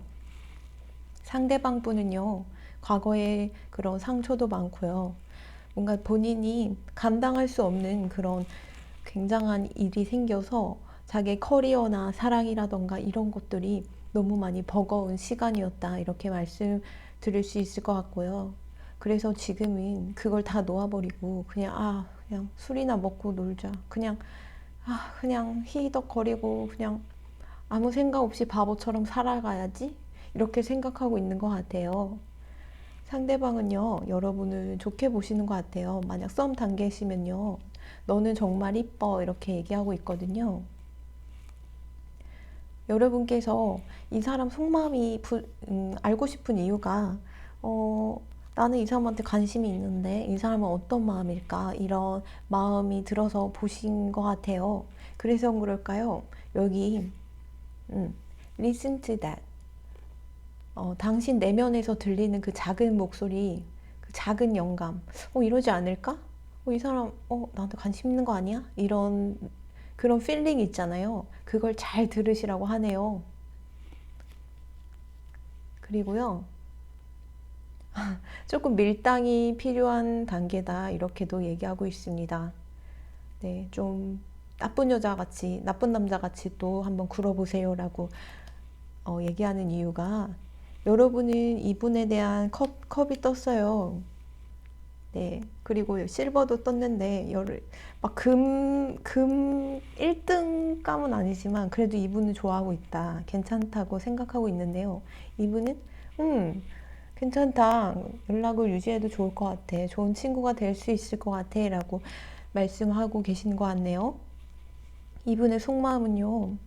상대방 분은요, 과거에 그런 상처도 많고요. 뭔가 본인이 감당할 수 없는 그런 굉장한 일이 생겨서 자기 커리어나 사랑이라던가 이런 것들이 너무 많이 버거운 시간이었다. 이렇게 말씀드릴 수 있을 것 같고요. 그래서 지금은 그걸 다 놓아버리고 그냥 술이나 먹고 놀자. 그냥 히덕거리고 그냥 아무 생각 없이 바보처럼 살아가야지. 이렇게 생각하고 있는 것 같아요. 상대방은요, 여러분을 좋게 보시는 것 같아요. 만약 썸 단계시면요, 너는 정말 이뻐. 이렇게 얘기하고 있거든요. 여러분께서 이 사람 속마음이 알고 싶은 이유가, 나는 이 사람한테 관심이 있는데 이 사람은 어떤 마음일까? 이런 마음이 들어서 보신 것 같아요. 그래서 그럴까요? 여기, listen to that. 당신 내면에서 들리는 그 작은 목소리, 그 작은 영감, 이러지 않을까? 이 사람, 나한테 관심 있는 거 아니야? 이런, 그런 필링 있잖아요. 그걸 잘 들으시라고 하네요. 그리고요, 조금 밀당이 필요한 단계다. 이렇게도 얘기하고 있습니다. 네, 좀 나쁜 여자 같이, 나쁜 남자 같이 또 한번 굴어보세요라고 얘기하는 이유가 여러분은 이분에 대한 컵이 떴어요. 네. 그리고 실버도 떴는데, 막 금 1등감은 아니지만, 그래도 이분은 좋아하고 있다. 괜찮다고 생각하고 있는데요. 이분은, 괜찮다. 연락을 유지해도 좋을 것 같아. 좋은 친구가 될 수 있을 것 같아. 라고 말씀하고 계신 것 같네요. 이분의 속마음은요.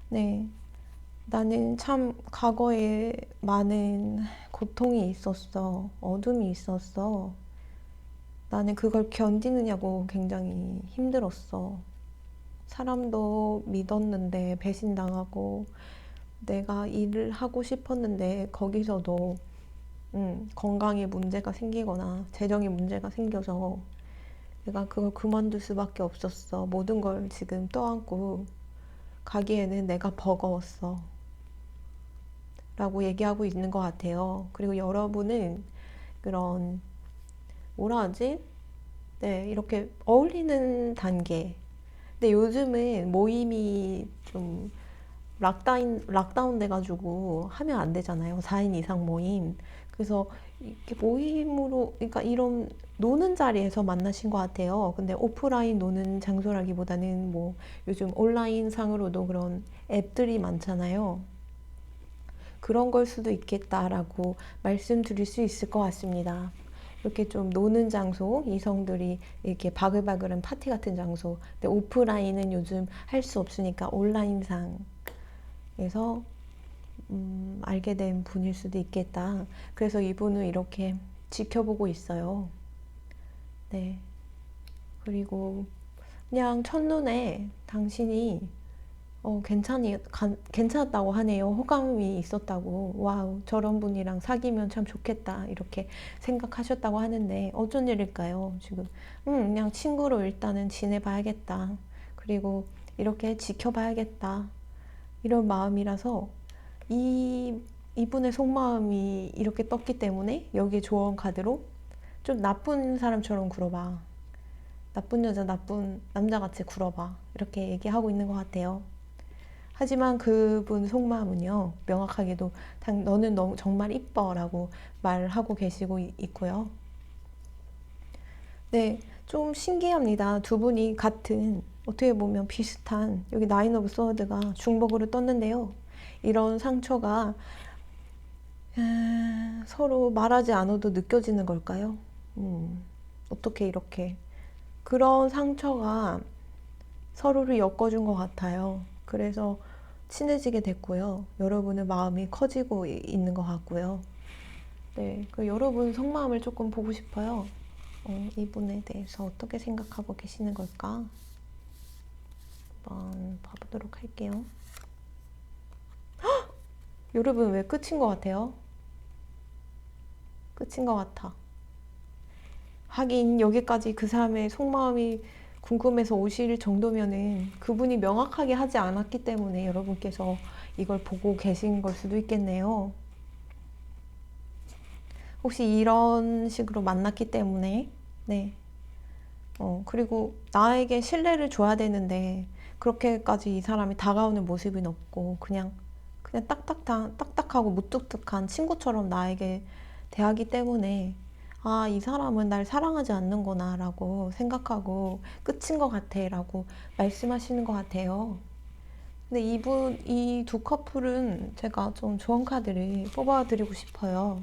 네. 나는 참 과거에 많은 고통이 있었어. 어둠이 있었어. 나는 그걸 견디느냐고 굉장히 힘들었어. 사람도 믿었는데 배신당하고 내가 일을 하고 싶었는데 거기서도 건강에 문제가 생기거나 재정에 문제가 생겨서 내가 그걸 그만둘 수밖에 없었어. 모든 걸 지금 떠안고 가기에는 내가 버거웠어. 라고 얘기하고 있는 것 같아요. 그리고 여러분은 그런, 뭐라 하지? 네, 이렇게 어울리는 단계. 근데 요즘은 모임이 좀 락다운 돼가지고 하면 안 되잖아요. 4인 이상 모임. 그래서 이렇게 모임으로, 그러니까 이런 노는 자리에서 만나신 것 같아요. 근데 오프라인 노는 장소라기보다는 뭐 요즘 온라인 상으로도 그런 앱들이 많잖아요. 그런 걸 수도 있겠다라고 말씀드릴 수 있을 것 같습니다. 이렇게 좀 노는 장소, 이성들이 이렇게 바글바글한 파티 같은 장소. 근데 오프라인은 요즘 할 수 없으니까 온라인상에서 알게 된 분일 수도 있겠다. 그래서 이분은 이렇게 지켜보고 있어요. 네. 그리고 그냥 첫눈에 당신이 괜찮았다고 하네요. 호감이 있었다고. 와우, 저런 분이랑 사귀면 참 좋겠다. 이렇게 생각하셨다고 하는데, 어쩐 일일까요? 지금, 그냥 친구로 일단은 지내봐야겠다. 그리고 이렇게 지켜봐야겠다. 이런 마음이라서, 이, 이분의 속마음이 이렇게 떴기 때문에, 여기 조언 카드로 좀 나쁜 사람처럼 굴어봐. 나쁜 여자, 나쁜 남자같이 굴어봐. 이렇게 얘기하고 있는 것 같아요. 하지만 그분 속마음은요, 명확하게도 너는 정말 이뻐 라고 말하고 계시고 있고요. 네, 좀 신기합니다. 두 분이 같은, 어떻게 보면 비슷한, 여기 나인 오브 소드가 중복으로 떴는데요. 이런 상처가 서로 말하지 않아도 느껴지는 걸까요? 어떻게 이렇게. 그런 상처가 서로를 엮어준 것 같아요. 그래서 친해지게 됐고요. 여러분의 마음이 커지고 있는 것 같고요. 네, 그 여러분 속마음을 조금 보고 싶어요. 이분에 대해서 어떻게 생각하고 계시는 걸까? 한번 봐보도록 할게요. 여러분 왜 끝인 것 같아요? 끝인 것 같아. 하긴 여기까지 그 사람의 속마음이 궁금해서 오실 정도면은 그분이 명확하게 하지 않았기 때문에 여러분께서 이걸 보고 계신 걸 수도 있겠네요. 혹시 이런 식으로 만났기 때문에, 네. 그리고 나에게 신뢰를 줘야 되는데, 그렇게까지 이 사람이 다가오는 모습은 없고, 그냥 딱딱하고 무뚝뚝한 친구처럼 나에게 대하기 때문에, 아, 이 사람은 날 사랑하지 않는구나, 라고 생각하고, 끝인 것 같아, 라고 말씀하시는 것 같아요. 근데 이 두 커플은 제가 좀 좋은 카드를 뽑아드리고 싶어요.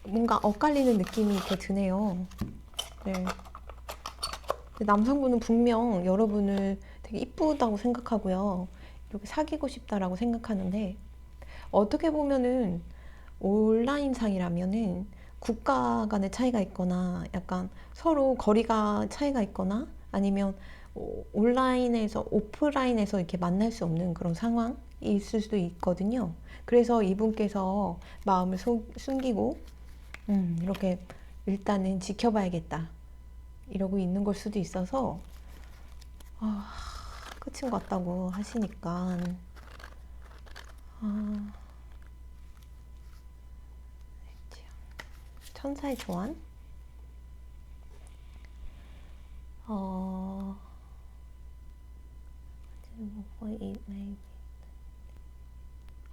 뭔가 엇갈리는 느낌이 이렇게 드네요. 네. 남성분은 분명 여러분을 되게 이쁘다고 생각하고요. 이렇게 사귀고 싶다라고 생각하는데, 어떻게 보면은 온라인상이라면은 국가 간의 차이가 있거나 약간 서로 거리가 차이가 있거나 아니면 온라인에서 오프라인에서 이렇게 만날 수 없는 그런 상황이 있을 수도 있거든요. 그래서 이분께서 마음을 숨기고 이렇게 일단은 지켜봐야겠다. 이러고 있는 걸 수도 있어서, 아, 끝인 것 같다고 하시니까, 아, 천사의 조언? 어,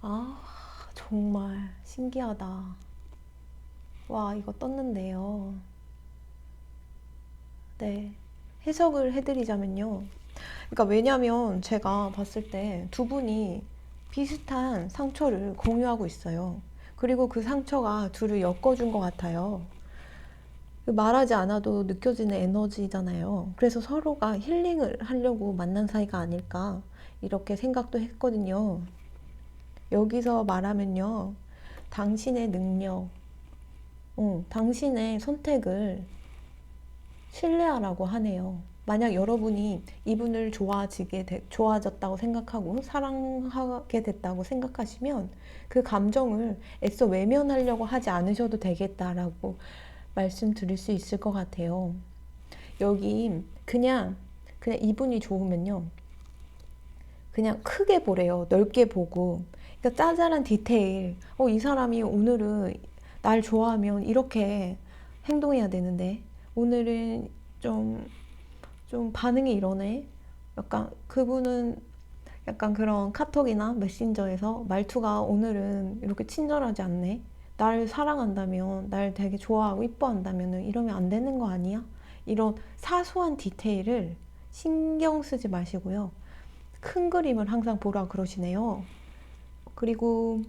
아, 정말 신기하다. 와, 이거 떴는데요. 네. 해석을 해드리자면요. 그러니까 왜냐면 제가 봤을 때 두 분이 비슷한 상처를 공유하고 있어요. 그리고 그 상처가 둘을 엮어준 것 같아요. 말하지 않아도 느껴지는 에너지잖아요. 그래서 서로가 힐링을 하려고 만난 사이가 아닐까 이렇게 생각도 했거든요. 여기서 말하면요. 당신의 능력, 당신의 선택을 신뢰하라고 하네요. 만약 여러분이 이분을 좋아졌다고 생각하고 사랑하게 됐다고 생각하시면 그 감정을 애써 외면하려고 하지 않으셔도 되겠다라고 말씀드릴 수 있을 것 같아요. 여기 그냥 이분이 좋으면요. 그냥 크게 보래요. 넓게 보고. 그러니까 짜잘한 디테일. 이 사람이 오늘은 날 좋아하면 이렇게 행동해야 되는데 오늘은 좀 반응이 이러네. 약간 그분은 약간 그런 카톡이나 메신저에서 말투가 오늘은 이렇게 친절하지 않네. 날 사랑한다면, 날 되게 좋아하고 이뻐한다면 이러면 안 되는 거 아니야? 이런 사소한 디테일을 신경 쓰지 마시고요. 큰 그림을 항상 보라 그러시네요. 그리고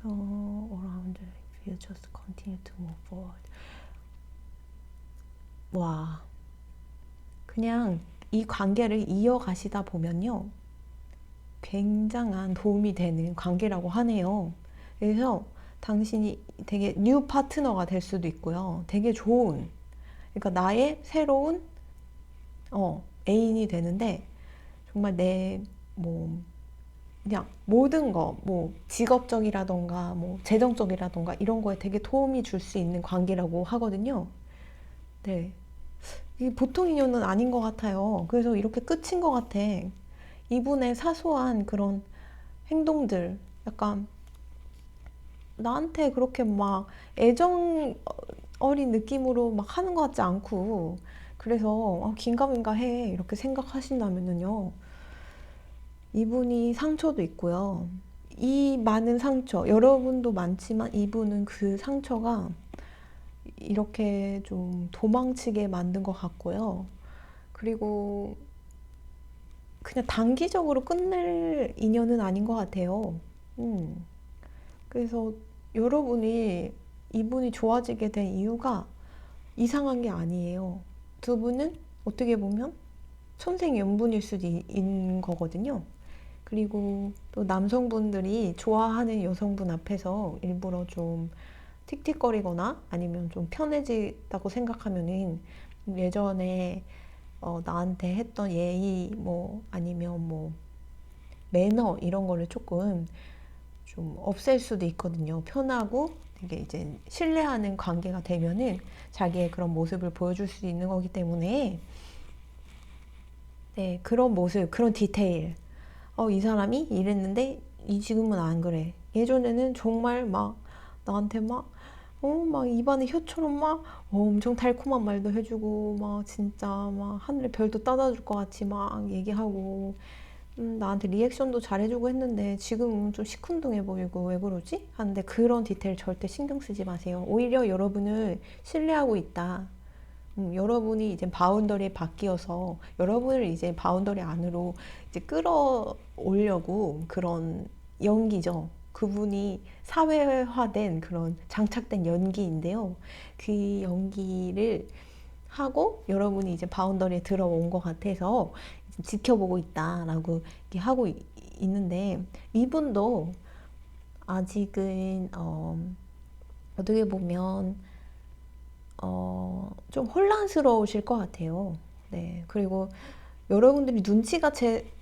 around if you just continue to move forward. 와, 그냥 이 관계를 이어가시다 보면요. 굉장한 도움이 되는 관계라고 하네요. 그래서 당신이 되게 뉴 파트너가 될 수도 있고요. 되게 좋은, 그러니까 나의 새로운 애인이 되는데 정말 뭐 그냥 모든 거, 뭐 직업적이라던가 뭐 재정적이라던가 이런 거에 되게 도움이 줄 수 있는 관계라고 하거든요. 네, 이게 보통 인연은 아닌 것 같아요. 그래서 이렇게 끝인 것 같아. 이분의 사소한 그런 행동들, 약간 나한테 그렇게 막 애정 어린 느낌으로 막 하는 것 같지 않고, 그래서 긴가민가 해 이렇게 생각하신다면요, 이분이 상처도 있고요. 이 많은 상처, 여러분도 많지만 이분은 그 상처가 이렇게 좀 도망치게 만든 것 같고요. 그리고 그냥 단기적으로 끝낼 인연은 아닌 것 같아요. 음. 그래서 여러분이 이분이 좋아지게 된 이유가 이상한 게 아니에요. 두 분은 어떻게 보면 천생연분일 수도 있는 거거든요. 그리고 또 남성분들이 좋아하는 여성분 앞에서 일부러 좀 틱틱거리거나 아니면 좀 편해지다고 생각하면은 예전에 나한테 했던 예의 뭐 아니면 뭐 매너 이런 거를 조금 좀 없앨 수도 있거든요. 편하고 되게 이제 신뢰하는 관계가 되면은 자기의 그런 모습을 보여줄 수 있는 거기 때문에 네, 그런 모습, 그런 디테일. 이 사람이 이랬는데 이 지금은 안 그래. 예전에는 정말 막 나한테 막 입안에 혀처럼 엄청 달콤한 말도 해주고 막 진짜 막 하늘의 별도 따다 줄 것 같이 막 얘기하고 나한테 리액션도 잘해주고 했는데 지금은 좀 시큰둥해 보이고 왜 그러지? 하는데 그런 디테일 절대 신경 쓰지 마세요. 오히려 여러분을 신뢰하고 있다. 여러분이 이제 바운더리에 바뀌어서 여러분을 이제 바운더리 안으로 이제 끌어오려고 그런 연기죠. 그분이 사회화된 그런 장착된 연기인데요. 그 연기를 하고 여러분이 이제 바운더리에 들어온 것 같아서 지켜보고 있다라고 이렇게 하고 있는데 이분도 아직은 어떻게 보면 좀 혼란스러우실 것 같아요. 네. 그리고 여러분들이 눈치가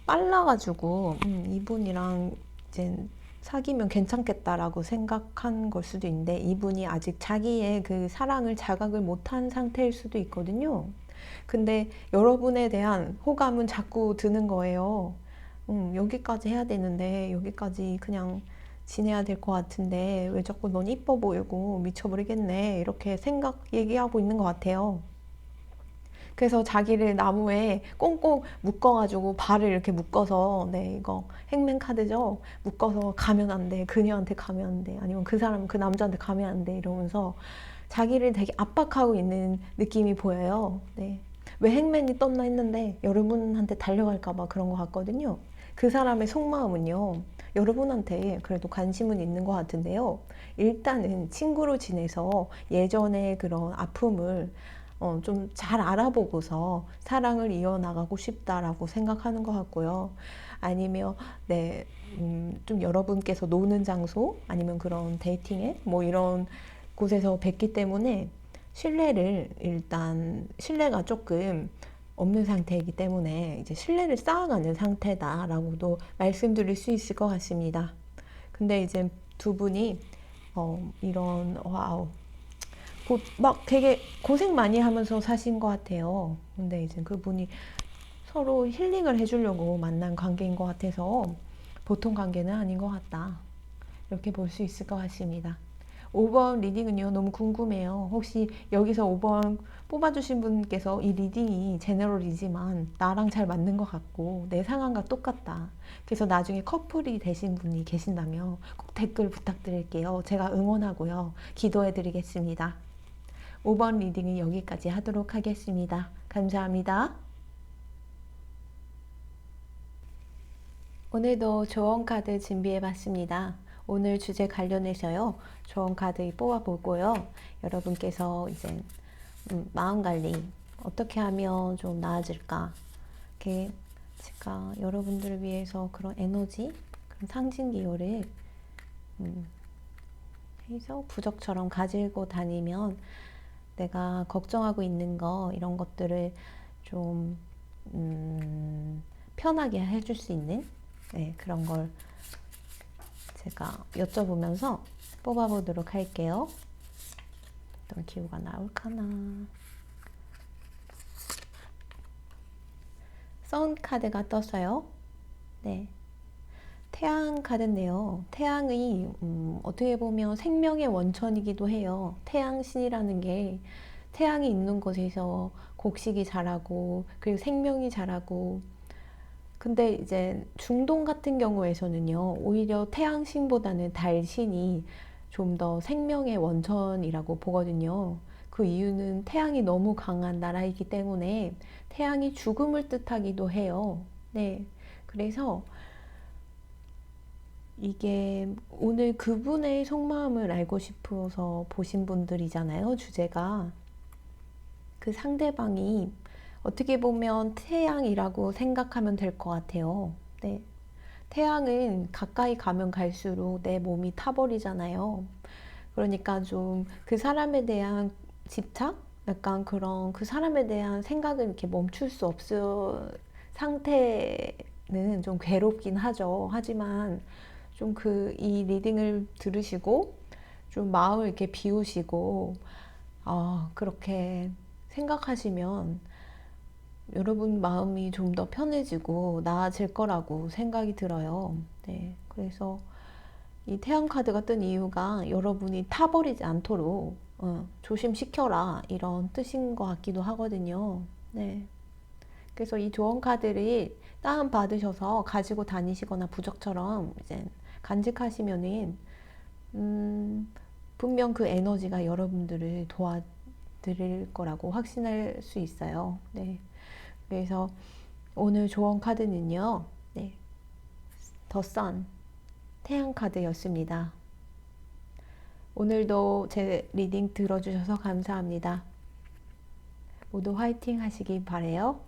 빨라가지고, 이분이랑 이제 사귀면 괜찮겠다라고 생각한 걸 수도 있는데, 이분이 아직 자기의 그 사랑을 자각을 못한 상태일 수도 있거든요. 근데 여러분에 대한 호감은 자꾸 드는 거예요. 여기까지 해야 되는데, 여기까지 그냥 지내야 될 것 같은데 왜 자꾸 넌 이뻐 보이고 미쳐버리겠네 이렇게 얘기하고 있는 것 같아요. 그래서 자기를 나무에 꽁꽁 묶어가지고 발을 이렇게 묶어서 네 이거 행맨 카드죠. 묶어서 가면 안 돼. 그녀한테 가면 안 돼. 아니면 그 사람 그 남자한테 가면 안 돼. 이러면서 자기를 되게 압박하고 있는 느낌이 보여요. 네. 왜 행맨이 떴나 했는데 여러분한테 달려갈까 봐 그런 것 같거든요. 그 사람의 속마음은요. 여러분한테 그래도 관심은 있는 것 같은데요. 일단은 친구로 지내서 예전의 그런 아픔을 좀 잘 알아보고서 사랑을 이어나가고 싶다라고 생각하는 것 같고요. 아니면 네, 좀 여러분께서 노는 장소 아니면 그런 데이팅 앱 뭐 이런 곳에서 뵙기 때문에 신뢰가 조금 없는 상태이기 때문에 이제 신뢰를 쌓아가는 상태다라고도 말씀드릴 수 있을 것 같습니다. 근데 이제 두 분이 이런 와우 막 되게 고생 많이 하면서 사신 것 같아요. 근데 이제 그분이 서로 힐링을 해주려고 만난 관계인 것 같아서 보통 관계는 아닌 것 같다. 이렇게 볼 수 있을 것 같습니다. 5번 리딩은요, 너무 궁금해요. 혹시 여기서 5번 뽑아주신 분께서 이 리딩이 제너럴이지만 나랑 잘 맞는 것 같고 내 상황과 똑같다. 그래서 나중에 커플이 되신 분이 계신다면 꼭 댓글 부탁드릴게요. 제가 응원하고요. 기도해드리겠습니다. 5번 리딩은 여기까지 하도록 하겠습니다. 감사합니다. 오늘도 조언 카드 준비해봤습니다. 오늘 주제 관련해서요. 조언 카드 뽑아보고요. 여러분께서 이제 마음 관리 어떻게 하면 좀 나아질까? 이렇게 제가 여러분들을 위해서 그런 에너지, 그런 상징 기호를 해서 부적처럼 가지고 다니면 내가 걱정하고 있는 거 이런 것들을 좀 편하게 해줄 수 있는 네, 그런 걸 제가 여쭤보면서 뽑아보도록 할게요. 어떤 기호가 나올까나. 선 카드가 떴어요. 네. 태양 카드인데요. 태양이 어떻게 보면 생명의 원천이기도 해요. 태양신이라는 게 태양이 있는 곳에서 곡식이 자라고 그리고 생명이 자라고 근데 이제 중동 같은 경우에서는요, 오히려 태양신보다는 달신이 좀 더 생명의 원천이라고 보거든요. 그 이유는 태양이 너무 강한 나라이기 때문에 태양이 죽음을 뜻하기도 해요. 네. 그래서 이게 오늘 그분의 속마음을 알고 싶어서 보신 분들이잖아요, 주제가. 그 상대방이 어떻게 보면 태양이라고 생각하면 될 것 같아요. 네. 태양은 가까이 가면 갈수록 내 몸이 타버리잖아요. 그러니까 좀 그 사람에 대한 집착? 약간 그런 그 사람에 대한 생각을 이렇게 멈출 수 없을 상태는 좀 괴롭긴 하죠. 하지만 좀 이 리딩을 들으시고 좀 마음을 이렇게 비우시고 그렇게 생각하시면 여러분 마음이 좀 더 편해지고 나아질 거라고 생각이 들어요. 네, 그래서 이 태양 카드가 뜬 이유가 여러분이 타버리지 않도록 조심시켜라 이런 뜻인 것 같기도 하거든요. 네, 그래서 이 조언 카드를 다운 받으셔서 가지고 다니시거나 부적처럼 이제 간직하시면은 분명 그 에너지가 여러분들을 도와드릴 거라고 확신할 수 있어요. 네. 그래서 오늘 조언 카드는요, 네, 더 선, 태양 카드였습니다. 오늘도 제 리딩 들어주셔서 감사합니다. 모두 화이팅 하시기 바래요.